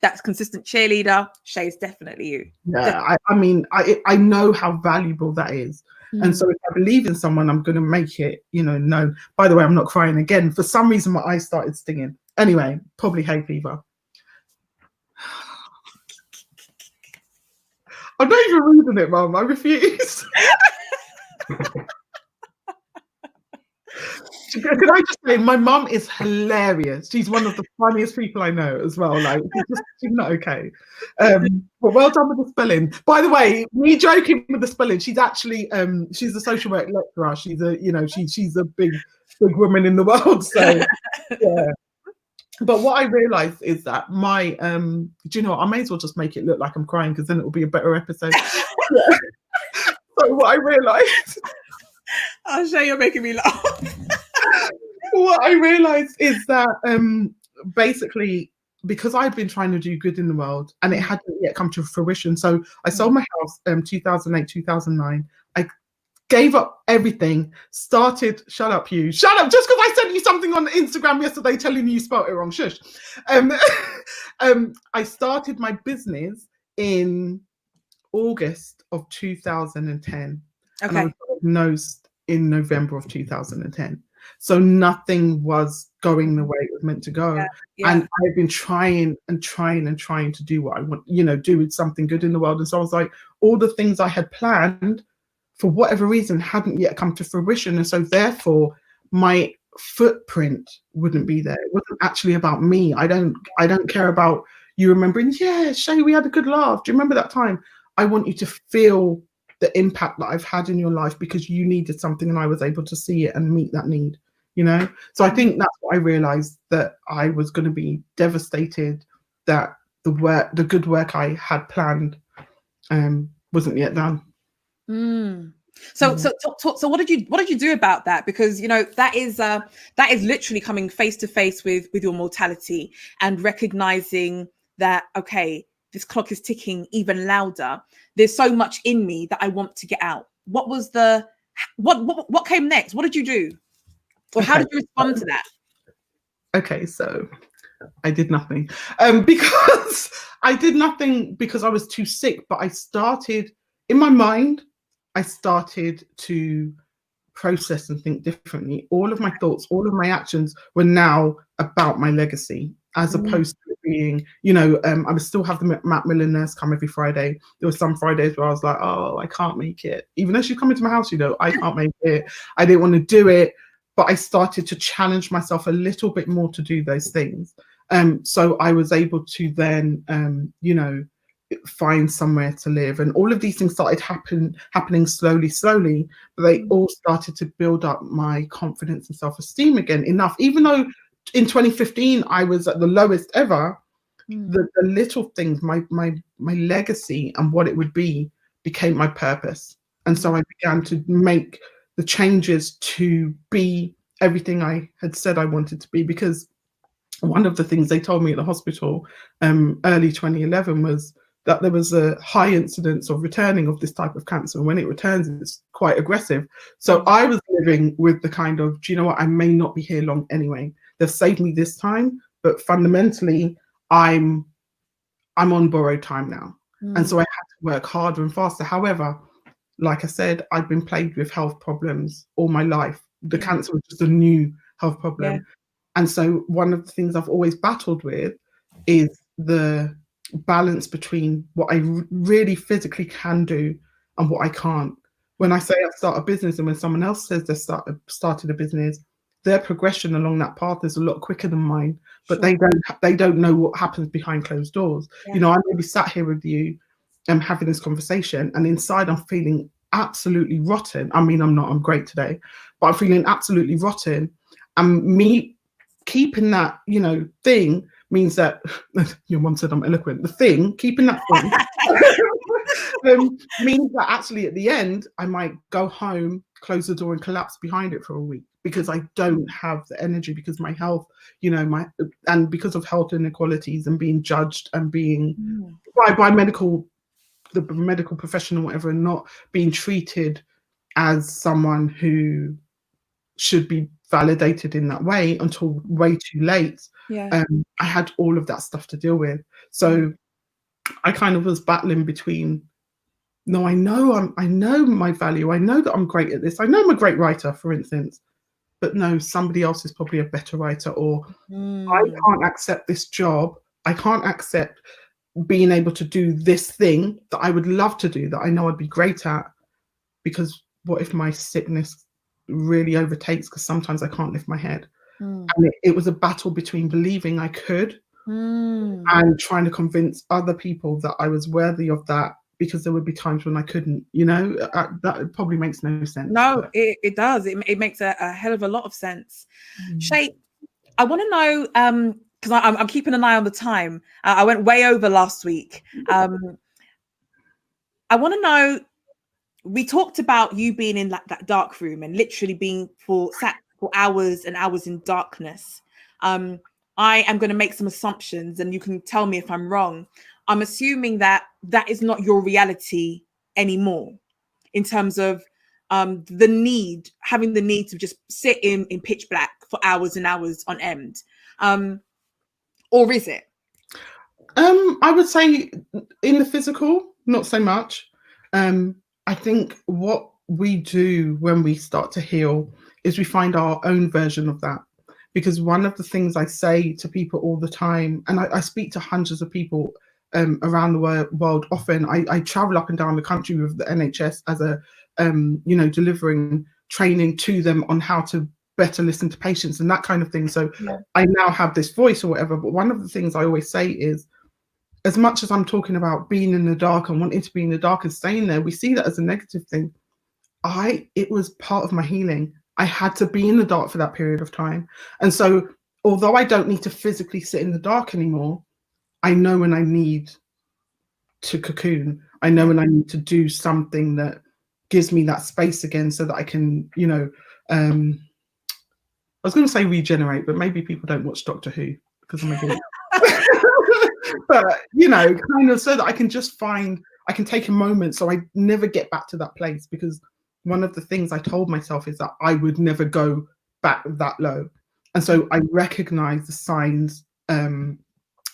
that's consistent cheerleader, Shae's definitely you. Yeah, I know how valuable that is. And so if I believe in someone, I'm going to make it, known. By the way, I'm not crying again. For some reason, my eyes started stinging. Anyway, probably hay fever. I'm not even reading it, Mum. I refuse. Can I just say, my mum is hilarious. She's one of the funniest people I know as well. Like, she's not okay. But well done with the spelling. By the way, me joking with the spelling, she's actually she's a social work lecturer. She's a big woman in the world. So yeah. But what I realized is that my do you know what? I may as well just make it look like I'm crying, because then it will be a better episode. Yeah. So what I realized, I'll show you're making me laugh. What I realized is that basically, because I've been trying to do good in the world and it hadn't yet come to fruition. So I sold my house 2008, 2009. I gave up everything, started, shut up, just because I sent you something on Instagram yesterday telling you spelled it wrong, shush. I started my business in August of 2010. Okay. And I was diagnosed in November of 2010. So nothing was going the way it was meant to go. Yeah. And I've been trying to do what I want, do something good in the world. And so I was like, all the things I had planned, for whatever reason, hadn't yet come to fruition. And so therefore my footprint wouldn't be there. It wasn't actually about me. I don't care about you remembering, yeah, Shae, we had a good laugh. Do you remember that time? I want you to feel the impact that I've had in your life, because you needed something and I was able to see it and meet that need, So I think that's what I realized, that I was going to be devastated that the good work I had planned wasn't yet done. So what did you do about that? Because that is literally coming face to face with your mortality and recognizing that, okay, this clock is ticking even louder. There's so much in me that I want to get out. What was what came next? What did you do? Or how did you respond to that? Okay, so I did nothing. Because I did nothing because I was too sick, but I started, in my mind, I started to process and think differently. All of my thoughts, all of my actions were now about my legacy, as opposed to it being, I would still have the Macmillan nurse come every Friday. There were some Fridays where I was like, oh, I can't make it. Even though she's coming to my house, I can't make it. I didn't want to do it. But I started to challenge myself a little bit more to do those things. So I was able to then, find somewhere to live. And all of these things started happening slowly, but they all started to build up my confidence and self-esteem again enough. Even though in 2015 I was at the lowest ever, the little things, my legacy and what it would be became my purpose. And so I began to make the changes to be everything I had said I wanted to be. Because one of the things they told me at the hospital early 2011 was that there was a high incidence of returning of this type of cancer. And when it returns, it's quite aggressive. So I was living with the kind of, do you know what, I may not be here long anyway. They've saved me this time, but fundamentally, I'm on borrowed time now. And so I had to work harder and faster. However, like I said, I've been plagued with health problems all my life. The cancer was just a new health problem. Yeah. And so one of the things I've always battled with is the balance between what I really physically can do and what I can't. When I say I start a business and when someone else says they started a business, their progression along that path is a lot quicker than mine, but they don't know what happens behind closed doors. Yeah. You know, I may be sat here with you and having this conversation, and inside I'm feeling absolutely rotten. I mean, I'm not, I'm great today, but I'm feeling absolutely rotten. And me keeping that, you know, thing means that your mum said I'm eloquent. The thing, keeping that thing means that actually at the end, I might go home, close the door and collapse behind it for a week because I don't have the energy, because my health, you know, and because of health inequalities and being judged and being by the medical professional, whatever, and not being treated as someone who should be validated in that way until way too late. I had all of that stuff to deal with. So I kind of was battling between, no, I know my value. I know that I'm great at this. I know I'm a great writer, for instance, but no, somebody else is probably a better writer, or I can't accept this job. I can't accept being able to do this thing that I would love to do, that I know I'd be great at, because what if my sickness really overtakes, because sometimes I can't lift my head. And it was a battle between believing I could and trying to convince other people that I was worthy of that, because there would be times when I couldn't, you know. That probably makes no sense. No, it does. It makes a hell of a lot of sense. Shae, I want to know, because I'm keeping an eye on the time. I went way over last week. I want to know, we talked about you being in that dark room and literally being sat for hours and hours in darkness. I am going to make some assumptions and you can tell me if I'm wrong. I'm assuming that is not your reality anymore, in terms of having the need to just sit in pitch black for hours and hours on end. Or is it? I would say in the physical, not so much. I think what we do when we start to heal is we find our own version of that. Because one of the things I say to people all the time, and I speak to hundreds of people around the world often. I travel up and down the country with the NHS as a, you know, delivering training to them on how to better listen to patients and that kind of thing. So I now have this voice or whatever. But one of the things I always say is, as much as I'm talking about being in the dark and wanting to be in the dark and staying there, we see that as a negative thing. It was part of my healing. I had to be in the dark for that period of time. And so although I don't need to physically sit in the dark anymore, I know when I need to cocoon. I know when I need to do something that gives me that space again, so that I can, you know, I was going to say regenerate, but maybe people don't watch Doctor Who because I'm a geek. But, you know, kind of so that I can just I can take a moment so I never get back to that place. Because one of the things I told myself is that I would never go back that low. And so I recognize the signs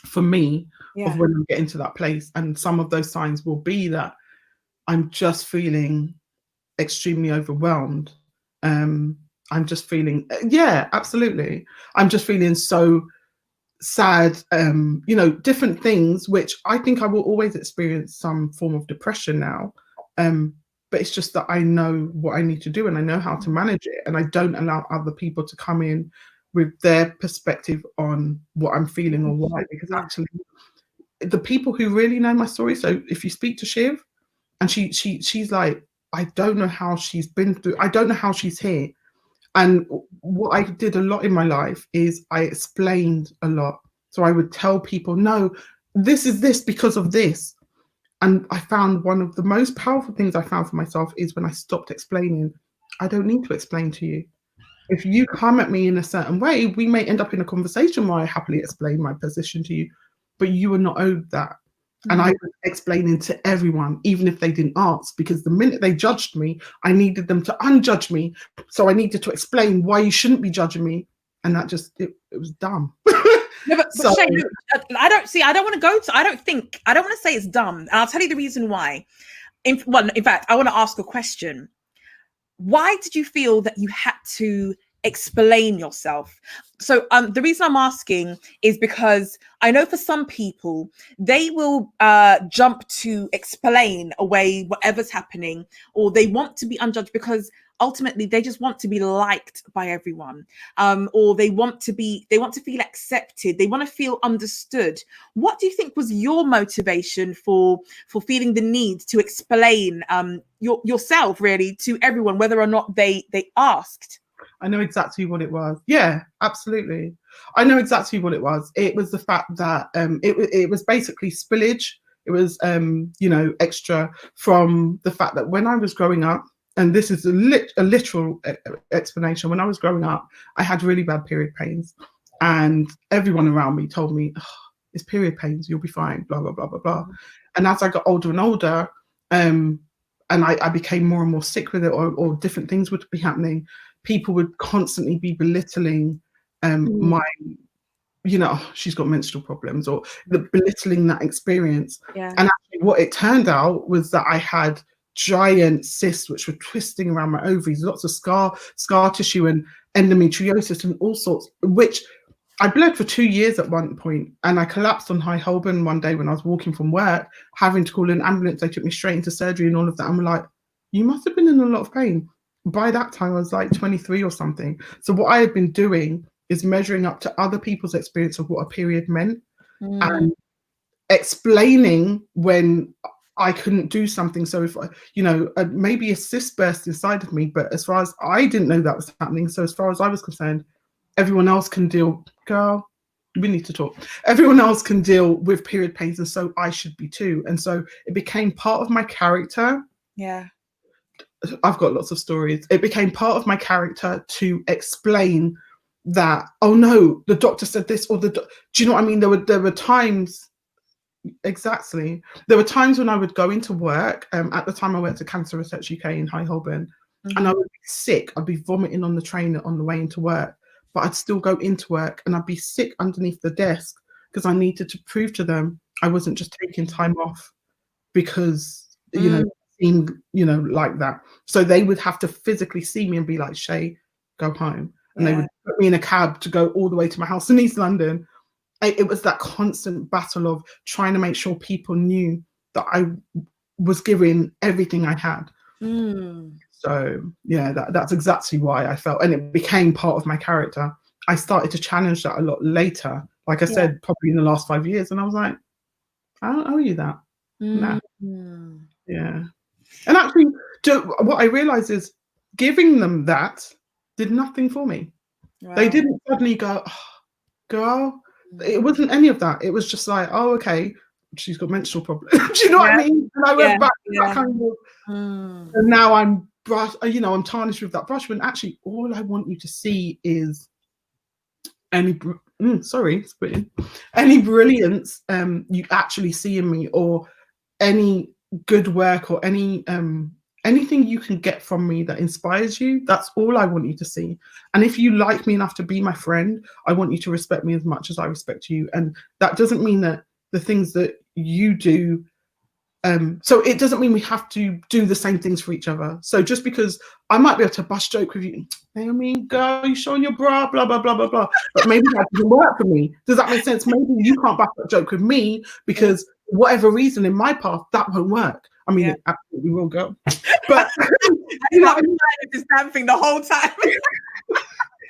for me of when I'm getting to that place. And some of those signs will be that I'm just feeling extremely overwhelmed. I'm just feeling, absolutely. I'm just feeling so sad, you know, different things, which I think I will always experience some form of depression now. But it's just that I know what I need to do and I know how to manage it. And I don't allow other people to come in with their perspective on what I'm feeling or why, because actually the people who really know my story. So if you speak to Shiv, and she's like, I don't know how she's been through. I don't know how she's here. And what I did a lot in my life is I explained a lot. So I would tell people, no, this is this because of this. And I found one of the most powerful things I found for myself is when I stopped explaining. I don't need to explain to you. If you come at me in a certain way, we may end up in a conversation where I happily explain my position to you, but you are not owed that. Mm-hmm. And I was explaining to everyone, even if they didn't ask, because the minute they judged me, I needed them to unjudge me. So I needed to explain why you shouldn't be judging me. And that just, it was dumb. No, but So, Shae, I don't want to say it's dumb. And I'll tell you the reason why. In fact, I want to ask a question. Why did you feel that you had to explain yourself? So the reason I'm asking is because I know for some people, they will jump to explain away whatever's happening, or they want to be unjudged because ultimately they just want to be liked by everyone, or they want to feel accepted, they want to feel understood. What do you think was your motivation for feeling the need to explain yourself really to everyone, whether or not they asked? I know exactly what it was. Yeah, absolutely. I know exactly what it was. It was the fact that it was basically spillage. It was extra from the fact that when I was growing up, and this is a literal explanation. When I was growing up, I had really bad period pains, and everyone around me told me, oh, "It's period pains. You'll be fine." Blah blah blah blah blah. And as I got older and older, and I became more and more sick with it, or different things would be happening. People would constantly be belittling my, she's got menstrual problems, or belittling that experience. Yeah. And actually, what it turned out was that I had giant cysts which were twisting around my ovaries, lots of scar tissue and endometriosis and all sorts, which I bled for 2 years at one point, and I collapsed on High Holborn one day when I was walking from work, having to call an ambulance. They took me straight into surgery and all of that. I'm like, you must have been in a lot of pain. By that time, I was like 23 or something. So what I had been doing is measuring up to other people's experience of what a period meant, and explaining when I couldn't do something. So if maybe a cyst burst inside of me, but as far as I didn't know that was happening. So as far as I was concerned, everyone else can deal. Girl, we need to talk. Everyone else can deal with period pains, and so I should be too. And so it became part of my character. Yeah. I've got lots of stories. It became part of my character to explain that, oh no, the doctor said this, or do you know what I mean? There were times, exactly. There were times when I would go into work. At the time I went to Cancer Research UK in High Holborn, and I would be sick. I'd be vomiting on the train on the way into work, but I'd still go into work and I'd be sick underneath the desk because I needed to prove to them I wasn't just taking time off because, seemed, like that. So they would have to physically see me and be like, Shae, go home. And they would put me in a cab to go all the way to my house in East London. It was that constant battle of trying to make sure people knew that I was giving everything I had. So yeah, that's exactly why I felt, and it became part of my character. I started to challenge that a lot later, like I said, probably in the last 5 years, and I was like, I don't owe you that. Nah. Yeah. And actually, what I realized is giving them that did nothing for me. Wow. They didn't suddenly go, oh, girl. It wasn't any of that. It was just like, oh, okay, she's got menstrual problems. Do you know what I mean? And I went back to that kind of, and now I'm tarnished with that brush, when actually all I want you to see is any brilliance you actually see in me, or any good work, or anything you can get from me that inspires you. That's all I want you to see. And if you like me enough to be my friend, I want you to respect me as much as I respect you. And that doesn't mean that the things that you do, so it doesn't mean we have to do the same things for each other. So just because I might be able to bust joke with you, Naomi, girl, you showing your bra, blah, blah, blah, blah, blah. But maybe that doesn't work for me. Does that make sense? Maybe you can't bust that joke with me because for whatever reason in my path, that won't work. I mean, it absolutely will go. But you know, I've been trying to stamping the whole time.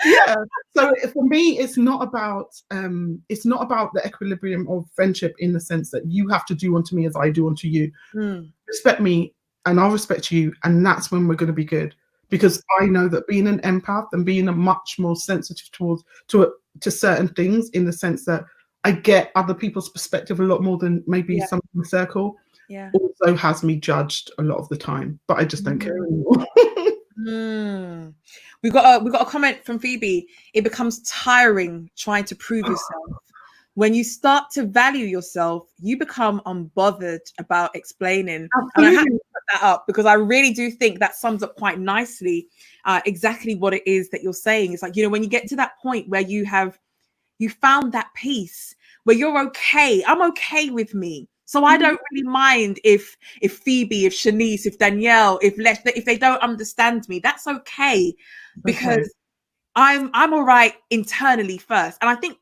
Yeah. So for me, it's not about the equilibrium of friendship in the sense that you have to do unto me as I do unto you. Respect me and I'll respect you, and that's when we're going to be good. Because I know that being an empath and being a much more sensitive to certain things, in the sense that I get other people's perspective a lot more than maybe some in the circle, also has me judged a lot of the time. But I just don't care anymore. We got a comment from Phoebe. It becomes tiring trying to prove yourself. When you start to value yourself, you become unbothered about explaining. Absolutely. And I have to put that up because I really do think that sums up quite nicely exactly what it is that you're saying. It's like, you know, when you get to that point where you found that peace where you're okay. I'm okay with me. So I don't really mind if Phoebe, if Shernese, if Danielle, if Lesh, if they don't understand me. That's okay, because I'm all right internally first. And I think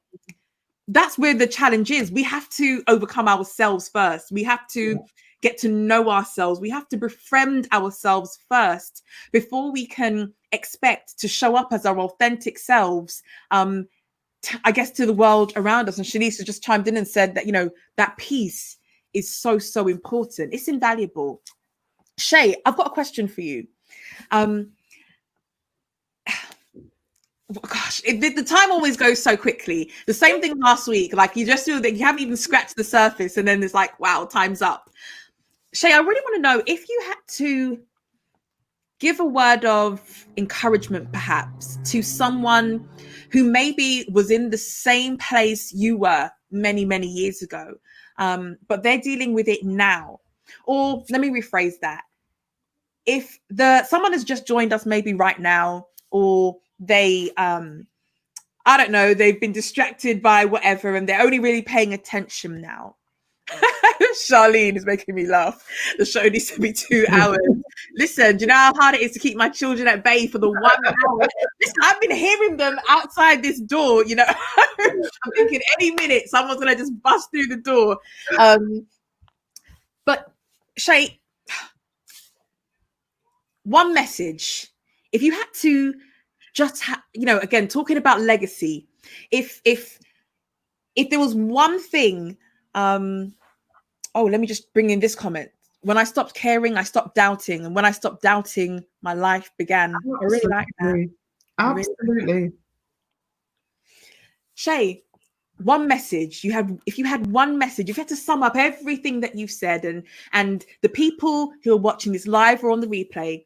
that's where the challenge is. We have to overcome ourselves first. We have to get to know ourselves. We have to befriend ourselves first before we can expect to show up as our authentic selves, I guess, to the world around us. And Shanice has just chimed in and said that, you know, that peace is so, so important. It's invaluable. Shae, I've got a question for you. Gosh, the time always goes so quickly. The same thing last week. Like, you just feel that you haven't even scratched the surface, and then it's like, wow, time's up. Shae, I really want to know if you had to give a word of encouragement, perhaps, to someone who maybe was in the same place you were many, many years ago, but they're dealing with it now. Or let me rephrase that. If someone has just joined us maybe right now, or they, I don't know, they've been distracted by whatever, and they're only really paying attention now. Charlene is making me laugh. The show needs to be 2 hours. Listen, do you know how hard it is to keep my children at bay for the 1 hour? Listen, I've been hearing them outside this door, you know. I'm thinking any minute someone's going to just bust through the door. But Shae, one message, if you had to just, you know, again, talking about legacy, if there was one thing, let me just bring in this comment. When I stopped caring, I stopped doubting. And when I stopped doubting, my life began. Absolutely. I really like that. Absolutely. Shae, one message if you had one message, if you had to sum up everything that you've said, and the people who are watching this live or on the replay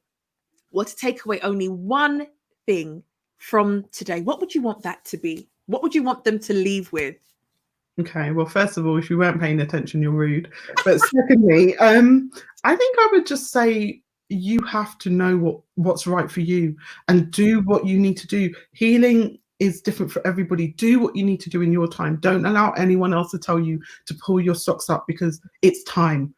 were to take away only one thing from today, what would you want that to be? What would you want them to leave with? Okay, well, first of all, if you weren't paying attention, you're rude. But secondly, I think I would just say you have to know what's right for you and do what you need to do. Healing is different for everybody. Do what you need to do in your time. Don't allow anyone else to tell you to pull your socks up, because it's time.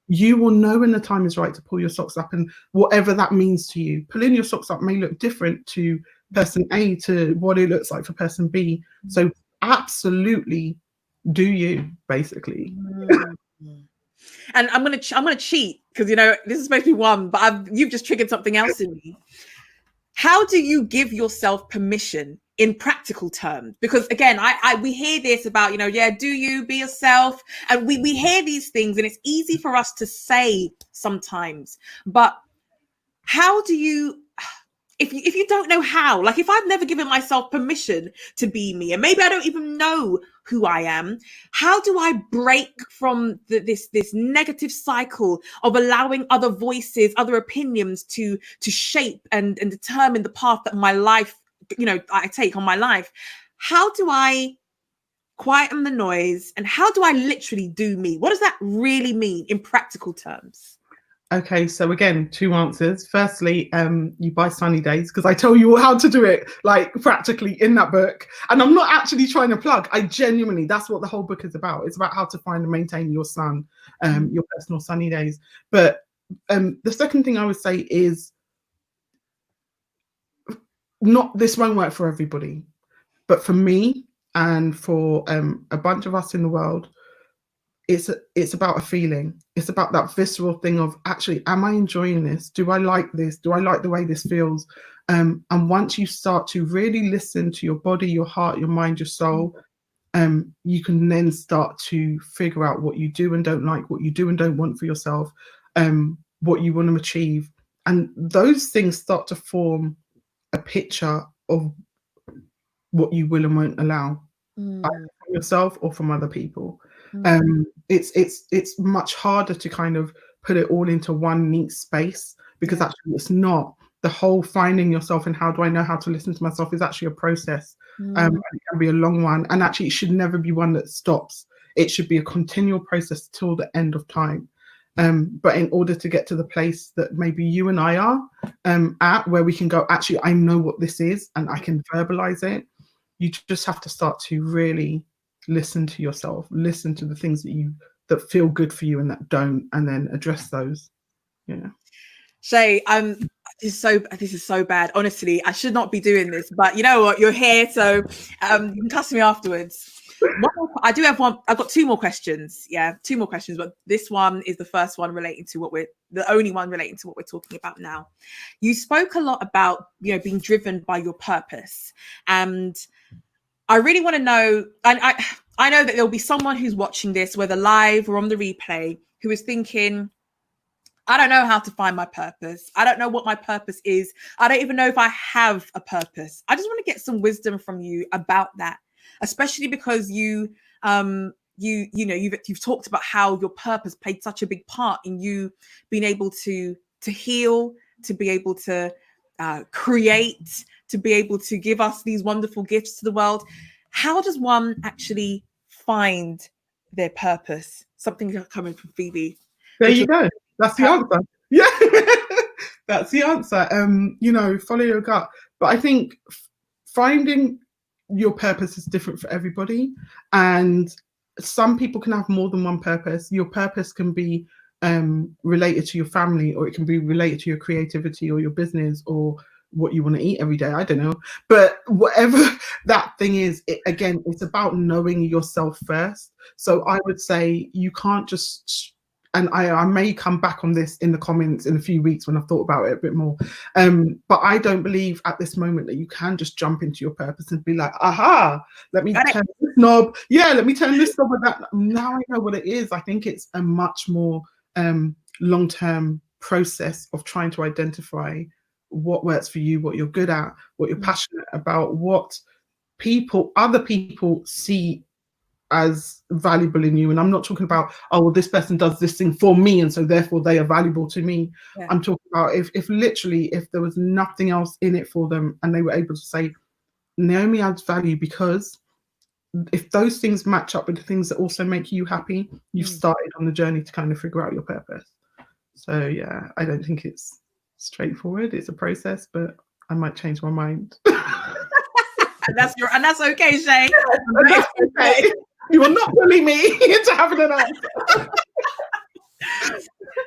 You will know when the time is right to pull your socks up, and whatever that means to you. Pulling your socks up may look different to person A to what it looks like for person B. So absolutely do you, basically. And I'm gonna cheat, because, you know, this is supposed to be one, but you've just triggered something else in me. How do you give yourself permission in practical terms? Because again, we hear this about, you know, do you be yourself, and we hear these things, and it's easy for us to say sometimes, but how do you, if you don't know how, like if I've never given myself permission to be me, and maybe I don't even know who I am, how do I break from this negative cycle of allowing other voices, other opinions to shape and determine the path that my life, you know, I take on my life? How do I quieten the noise, and how do I literally do me? What does that really mean in practical terms? Okay, so again, 2 answers. Firstly, you buy Sunny Days, because I tell you how to do it, like practically in that book. And I'm not actually trying to plug. I genuinely, that's what the whole book is about. It's about how to find and maintain your sun, your personal Sunny Days. But the second thing I would say is, this won't work for everybody, but for me and for a bunch of us in the world, it's about a feeling. It's about that visceral thing of, actually, am I enjoying this? Do I like this? Do I like the way this feels? And once you start to really listen to your body, your heart, your mind, your soul, you can then start to figure out what you do and don't like, what you do and don't want for yourself, what you want to achieve. And those things start to form a picture of what you will and won't allow, either from yourself or from other people. It's much harder to kind of put it all into one neat space, because actually it's not. The whole finding yourself and how do I know how to listen to myself is actually a process. And it can be a long one, and actually it should never be one that stops. It should be a continual process till the end of time. But in order to get to the place that maybe you and I are at, where we can go, actually, I know what this is and I can verbalize it, you just have to start to really listen to yourself, listen to the things that feel good for you and that don't, and then address those. Yeah. Shae, this is so bad. Honestly, I should not be doing this, but you know what? You're here, so you can cuss me afterwards. I've got two more questions. Yeah, two more questions, but this one is the first one relating to the only one relating to what we're talking about now. You spoke a lot about, being driven by your purpose, and I really want to know, and I know that there'll be someone who's watching this, whether live or on the replay, who is thinking, I don't know how to find my purpose. I don't know what my purpose is. I don't even know if I have a purpose. I just want to get some wisdom from you about that, especially because you've talked about how your purpose played such a big part in you being able to heal, to be able to create, to be able to give us these wonderful gifts to the world. How does one actually find their purpose? Something coming from Phebe. There you go. That's the answer. Yeah, that's the answer. Follow your gut. But I think finding your purpose is different for everybody. And some people can have more than one purpose. Your purpose can be related to your family, or it can be related to your creativity or your business or what you want to eat every day. I don't know. But whatever that thing is, it's about knowing yourself first. So I would say you can't just... And I may come back on this in the comments in a few weeks when I've thought about it a bit more. But I don't believe at this moment that you can just jump into your purpose and be like, aha, let me turn this knob. Yeah, let me turn this knob with that. Now I know what it is. I think it's a much more long-term process of trying to identify what works for you, what you're good at, what you're passionate about, what other people see as valuable in you. And I'm not talking about, oh, well, this person does this thing for me and so therefore they are valuable to me. Yeah. I'm talking about if there was nothing else in it for them and they were able to say, Naomi adds value because if those things match up with the things that also make you happy, you've started on the journey to kind of figure out your purpose. So yeah, I don't think it's straightforward. It's a process, but I might change my mind. and that's okay, Shae. That's okay. You will not bully me into having an answer.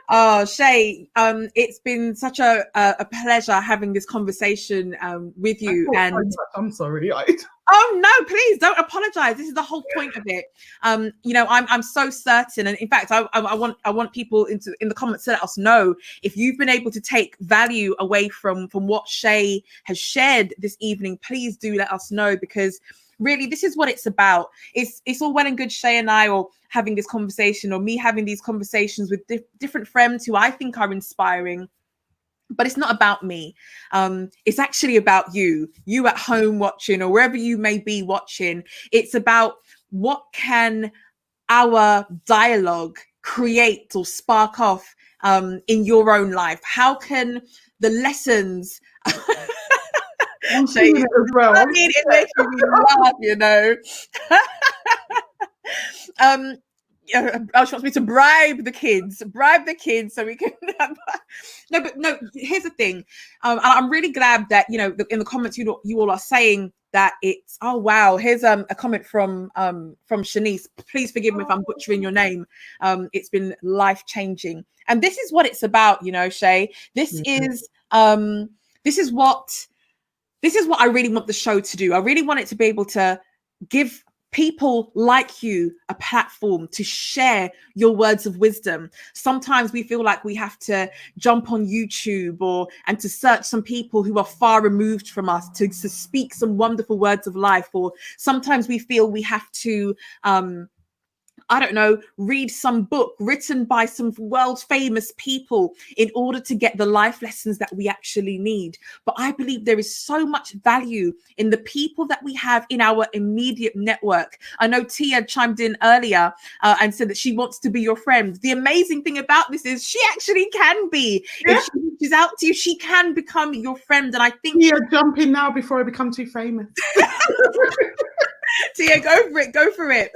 Oh, Shae, it's been such a pleasure having this conversation with you. And I'm sorry. Oh no, please don't apologize. This is the whole point of it. I'm so certain, and in fact, I want people in the comments to let us know if you've been able to take value away from what Shae has shared this evening. Please do let us know, because really, this is what it's about. It's all well and good Shae and I or having this conversation, or me having these conversations with different friends who I think are inspiring. But it's not about me. It's actually about you at home watching, or wherever you may be watching. It's about what can our dialogue create or spark off in your own life. How can the lessons... I'm seeing it as well. I mean, it makes me laugh, she wants me to bribe the kids so we can no, here's the thing. I'm really glad that in the comments you all are saying that it's, oh wow, here's a comment from Shernese. Please forgive me if I'm butchering your name. It's been life-changing, and this is what it's about, Shae. This is what I really want the show to do. I really want it to be able to give people like you a platform to share your words of wisdom. Sometimes we feel like we have to jump on YouTube and to search some people who are far removed from us to speak some wonderful words of life. Or sometimes we feel we have to I don't know, read some book written by some world famous people in order to get the life lessons that we actually need. But I believe there is so much value in the people that we have in our immediate network. I know Tia chimed in earlier and said that she wants to be your friend. The amazing thing about this is she actually can be. Yeah. If she reaches out to you, she can become your friend. And I think jump in now before I become too famous. Tia, go for it.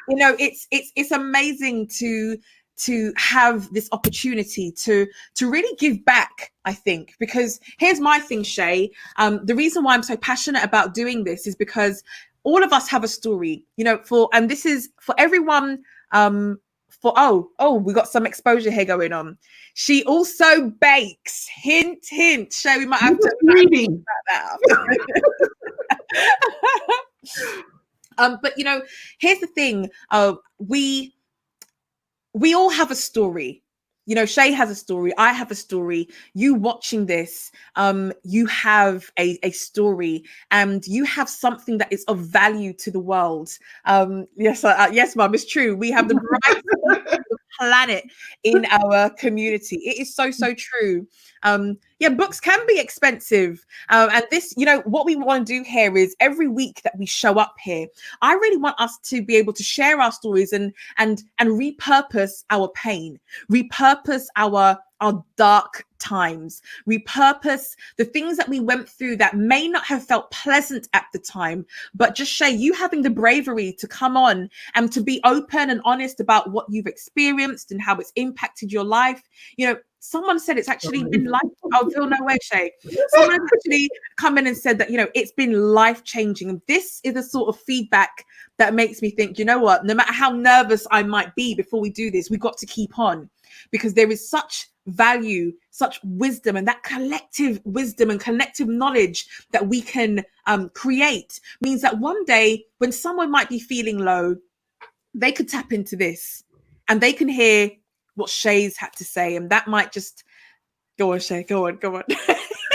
You know, it's amazing to have this opportunity to really give back, I think, because here's my thing, Shae. The reason why I'm so passionate about doing this is because all of us have a story, you know, and this is for everyone. We got some exposure here going on. She also bakes. Hint, hint. Shae, we might have to reading about that. But you know, here's the thing. We all have a story. You know, Shae has a story. I have a story. You watching this, you have a story, and you have something that is of value to the world. Yes, Mum, it's true. We have the brightest planet in our community. It is so true. Books can be expensive. And this, you know, what we want to do here is every week that we show up here, I really want us to be able to share our stories and repurpose our pain, repurpose our dark times, repurpose the things that we went through that may not have felt pleasant at the time, but just Shae, you having the bravery to come on and to be open and honest about what you've experienced and how it's impacted your life. You know, someone said it's actually been life. Oh, feel no way, Shae. Someone actually come in and said that, you know, it's been life-changing. And this is the sort of feedback that makes me think, you know what, no matter how nervous I might be before we do this, we've got to keep on, because there is such value, such wisdom, and that collective wisdom and collective knowledge that we can create means that one day when someone might be feeling low, they could tap into this and they can hear what Shae's had to say, and that might just go on, Shae, go on.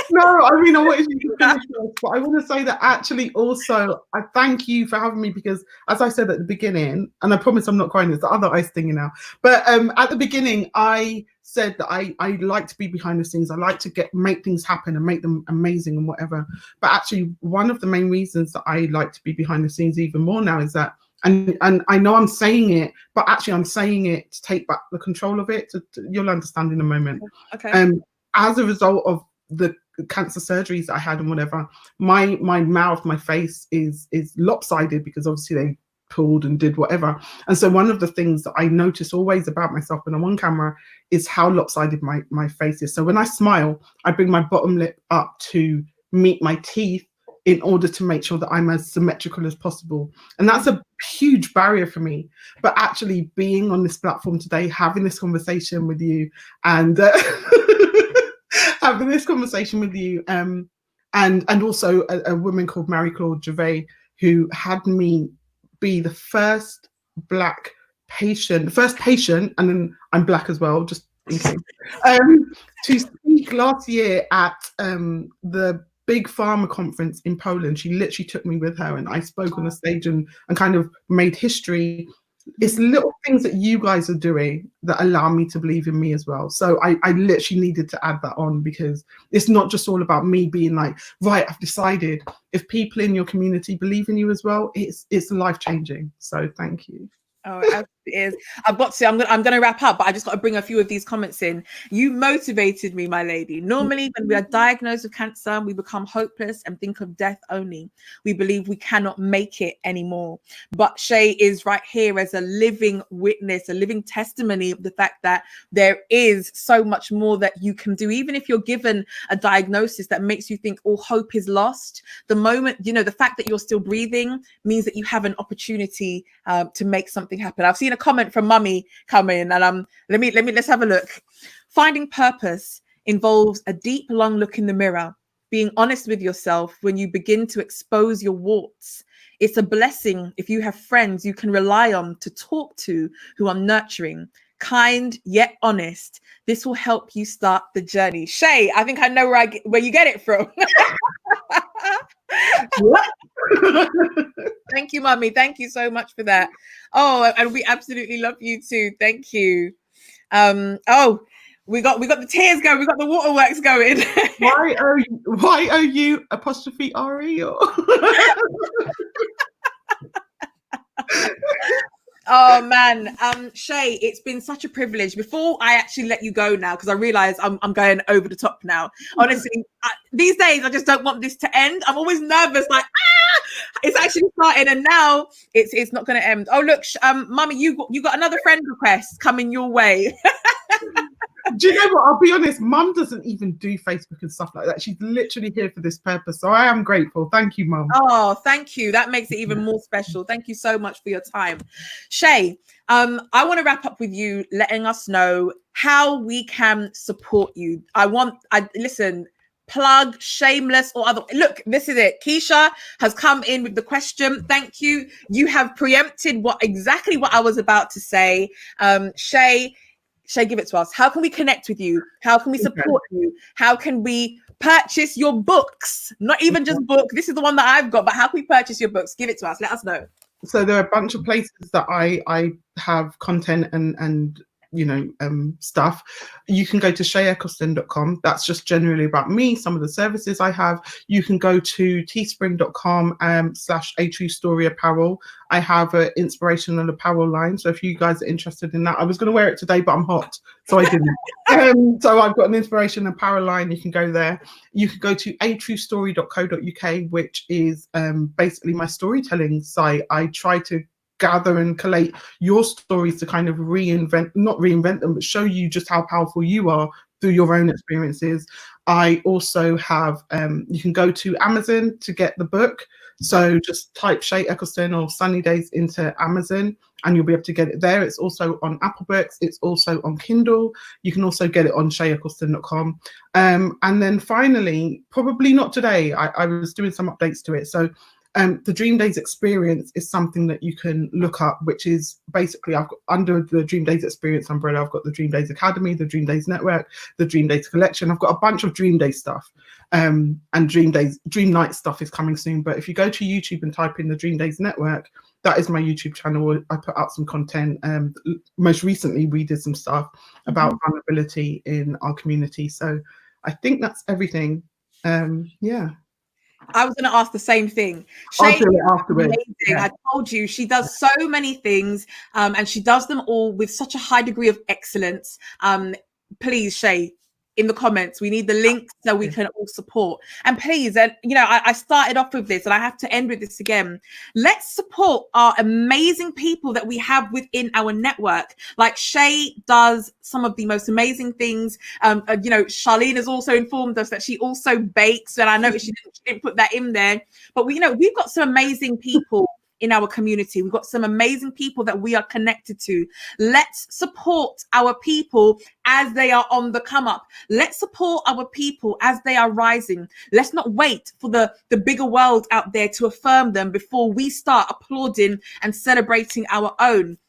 No, I mean, I wanted you to finish this, but I want to say that actually also, I thank you for having me, because as I said at the beginning, and I promise I'm not crying, it's the other eye stinging now, but at the beginning, I said that I like to be behind the scenes. I like to make things happen and make them amazing and whatever. But actually, one of the main reasons that I like to be behind the scenes even more now is that, and I know I'm saying it, but actually I'm saying it to take back the control of it. You'll understand in a moment. Okay. As a result of the cancer surgeries that I had and whatever, my mouth, my face is lopsided, because obviously they pulled and did whatever. And so one of the things that I notice always about myself when I'm on camera is how lopsided my face is. So when I smile, I bring my bottom lip up to meet my teeth in order to make sure that I'm as symmetrical as possible. And that's a huge barrier for me. But actually being on this platform today, having this conversation with you, and having this conversation with you, and also a woman called Marie-Claude Gervais, who had me be the first Black patient, and then I'm Black as well, just in case, to speak last year at the big pharma conference in Poland. She literally took me with her, and I spoke on the stage and kind of made history. It's little things that you guys are doing that allow me to believe in me as well. So I literally needed to add that on, because it's not just all about me being like, right, I've decided. If people in your community believe in you as well, it's life-changing. So thank you. Oh, it absolutely is. I've got to. I'm going to wrap up, but I just got to bring a few of these comments in. You motivated me, my lady. Normally, when we are diagnosed with cancer, we become hopeless and think of death only. We believe we cannot make it anymore. But Shae is right here as a living witness, a living testimony of the fact that there is so much more that you can do, even if you're given a diagnosis that makes you think all hope is lost. The moment, you know, the fact that you're still breathing means that you have an opportunity to make something happen. I've seen a comment from Mummy come in, and let's have a look. Finding purpose involves a deep, long look in the mirror, being honest with yourself when you begin to expose your warts. It's a blessing if you have friends you can rely on to talk to who are nurturing, kind yet honest. This will help you start the journey. Shae, I think I know where you get it from. Thank you, Mummy. Thank you so much for that. Oh, and we absolutely love you too. Thank you. Oh, we got the tears going. We got the waterworks going. YOU apostrophe RE or Oh man, Shae, it's been such a privilege. Before I actually let you go now, because I realize I'm going over the top now. Honestly, these days I just don't want this to end. I'm always nervous, like it's actually starting, and now it's not going to end. Oh look, Mummy, you got another friend request coming your way. Do you know what? I'll be honest, Mum doesn't even do Facebook and stuff like that. She's literally here for this purpose. So I am grateful. Thank you, Mum. Oh, thank you. That makes it even more special. Thank you so much for your time. Shae, I want to wrap up with you letting us know how we can support you. Listen, plug, shameless or other. Look, this is it. Keisha has come in with the question. Thank you. You have preempted exactly what I was about to say. Shae, give it to us. How can we connect with you? How can we support you? How can we purchase your books? Not even just book. This is the one that I've got, but how can we purchase your books? Give it to us. Let us know. So there are a bunch of places that I have content and stuff. You can go to shaeeccleston.com. That's just generally about me, some of the services I have. You can go to teespring.com /A True Story Apparel. I have an inspirational apparel line. So if you guys are interested in that, I was going to wear it today, but I'm hot, so I didn't. So I've got an inspiration apparel line. You can go there. You can go to atruestory.co.uk, which is basically my storytelling site. I try to gather and collate your stories to kind of not reinvent them, but show you just how powerful you are through your own experiences. I also have, you can go to Amazon to get the book. So just type Shae Eccleston or Sunny Days into Amazon and you'll be able to get it there. It's also on Apple Books. It's also on Kindle. You can also get it on shaeeccleston.com. And then finally, probably not today, I was doing some updates to it. So the Dream Days experience is something that you can look up, which is basically I've got under the Dream Days experience umbrella. I've got the Dream Days Academy, the Dream Days Network, the Dream Days Collection. I've got a bunch of Dream Day stuff, and Dream Night stuff is coming soon. But if you go to YouTube and type in the Dream Days Network, that is my YouTube channel. I put out some content. Most recently, we did some stuff about vulnerability in our community. So I think that's everything. Yeah. I was going to ask the same thing. I'll do it afterwards. Yeah. I told you she does so many things, and she does them all with such a high degree of excellence. Please, Shae, in the comments, we need the links so we can all support. And please, and I started off with this and I have to end with this again. Let's support our amazing people that we have within our network. Like Shae does some of the most amazing things. Charlene has also informed us that she also bakes, and I noticed she didn't put that in there. But we've got some amazing people in our community. We've got some amazing people that we are connected to. Let's support our people as they are on the come up. Let's support our people as they are rising. Let's not wait for the bigger world out there to affirm them before we start applauding and celebrating our own.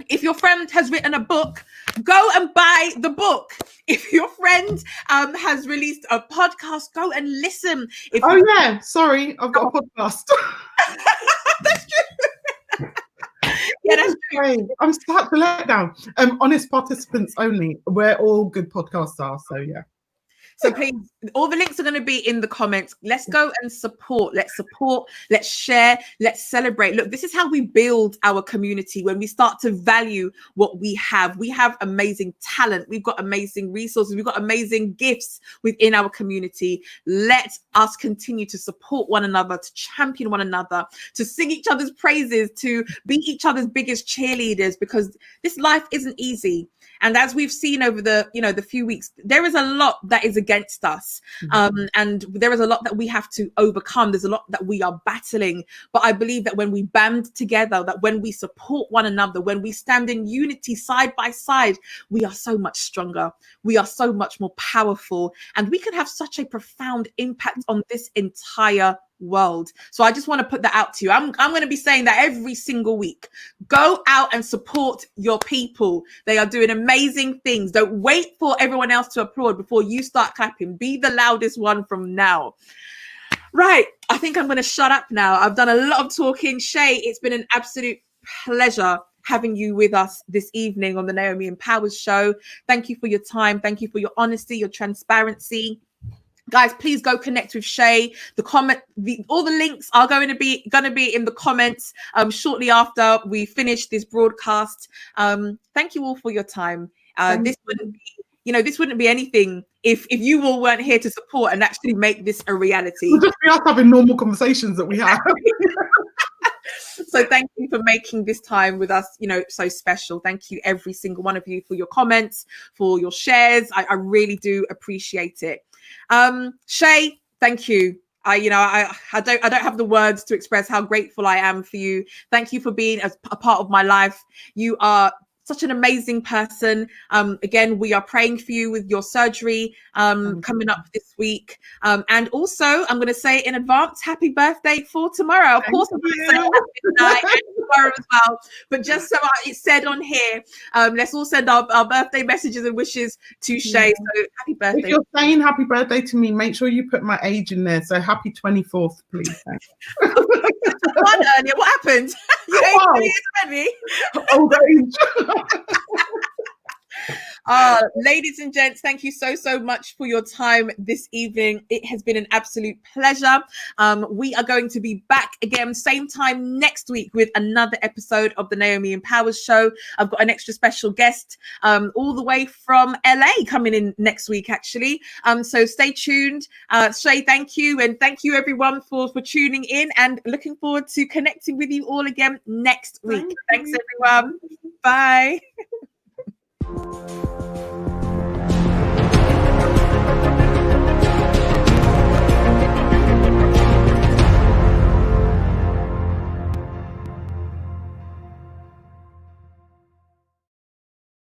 If your friend has written a book, go and buy the book. If your friend has released a podcast, go and listen. Sorry, I've got a podcast. That's true. Yeah, that's true. I'm stuck to let down. Honest participants only, where all good podcasts are. So yeah. So please, all the links are going to be in the comments. Let's go and support. Let's support. Let's share. Let's celebrate. Look, this is how we build our community. When we start to value what we have amazing talent. We've got amazing resources. We've got amazing gifts within our community. Let us continue to support one another, to champion one another, to sing each other's praises, to be each other's biggest cheerleaders, because this life isn't easy. And as we've seen over the few weeks, there is a lot that is against us. And there is a lot that we have to overcome. There's a lot that we are battling. But I believe that when we band together, that when we support one another, when we stand in unity side by side, we are so much stronger. We are so much more powerful. And we can have such a profound impact on this entire world. So I just want to put that out to you. I'm going to be saying that every single week. Go out and support your people. They are doing amazing things. Don't wait for everyone else to applaud before you start clapping. Be the loudest one from now. Right. I think I'm going to shut up now. I've done a lot of talking. Shae, it's been an absolute pleasure having you with us this evening on the Naomi Empowers show. Thank you for your time. Thank you for your honesty, your transparency. Guys, please go connect with Shae. All the links are going to be in the comments shortly after we finish this broadcast. Thank you all for your time. This wouldn't be anything if you all weren't here to support and actually make this a reality. We'll just be us having normal conversations that we have. So thank you for making this time with us, so special. Thank you, every single one of you, for your comments, for your shares. I really do appreciate it. Shae, thank you. I don't have the words to express how grateful I am for you. Thank you for being a part of my life. You are such an amazing person. Again, we are praying for you with your surgery coming up this week. And also, I'm going to say in advance, happy birthday for tomorrow. Of course, I'm going to say happy tonight and tomorrow as well. But just so it's said on here, let's all send our birthday messages and wishes to Shae. So happy birthday. If you're saying happy birthday to me, make sure you put my age in there. So happy 24th, please. One earlier. What happened? You ain't ready? Old age. Ladies and gents, thank you so much for your time this evening. It has been an absolute pleasure. We are going to be back again same time next week with another episode of the Naomi Empowers show. I've got an extra special guest all the way from LA coming in next week, actually. So stay tuned. Shae, thank you, and thank you everyone for tuning in, and looking forward to connecting with you all again next week. Thanks everyone. Bye.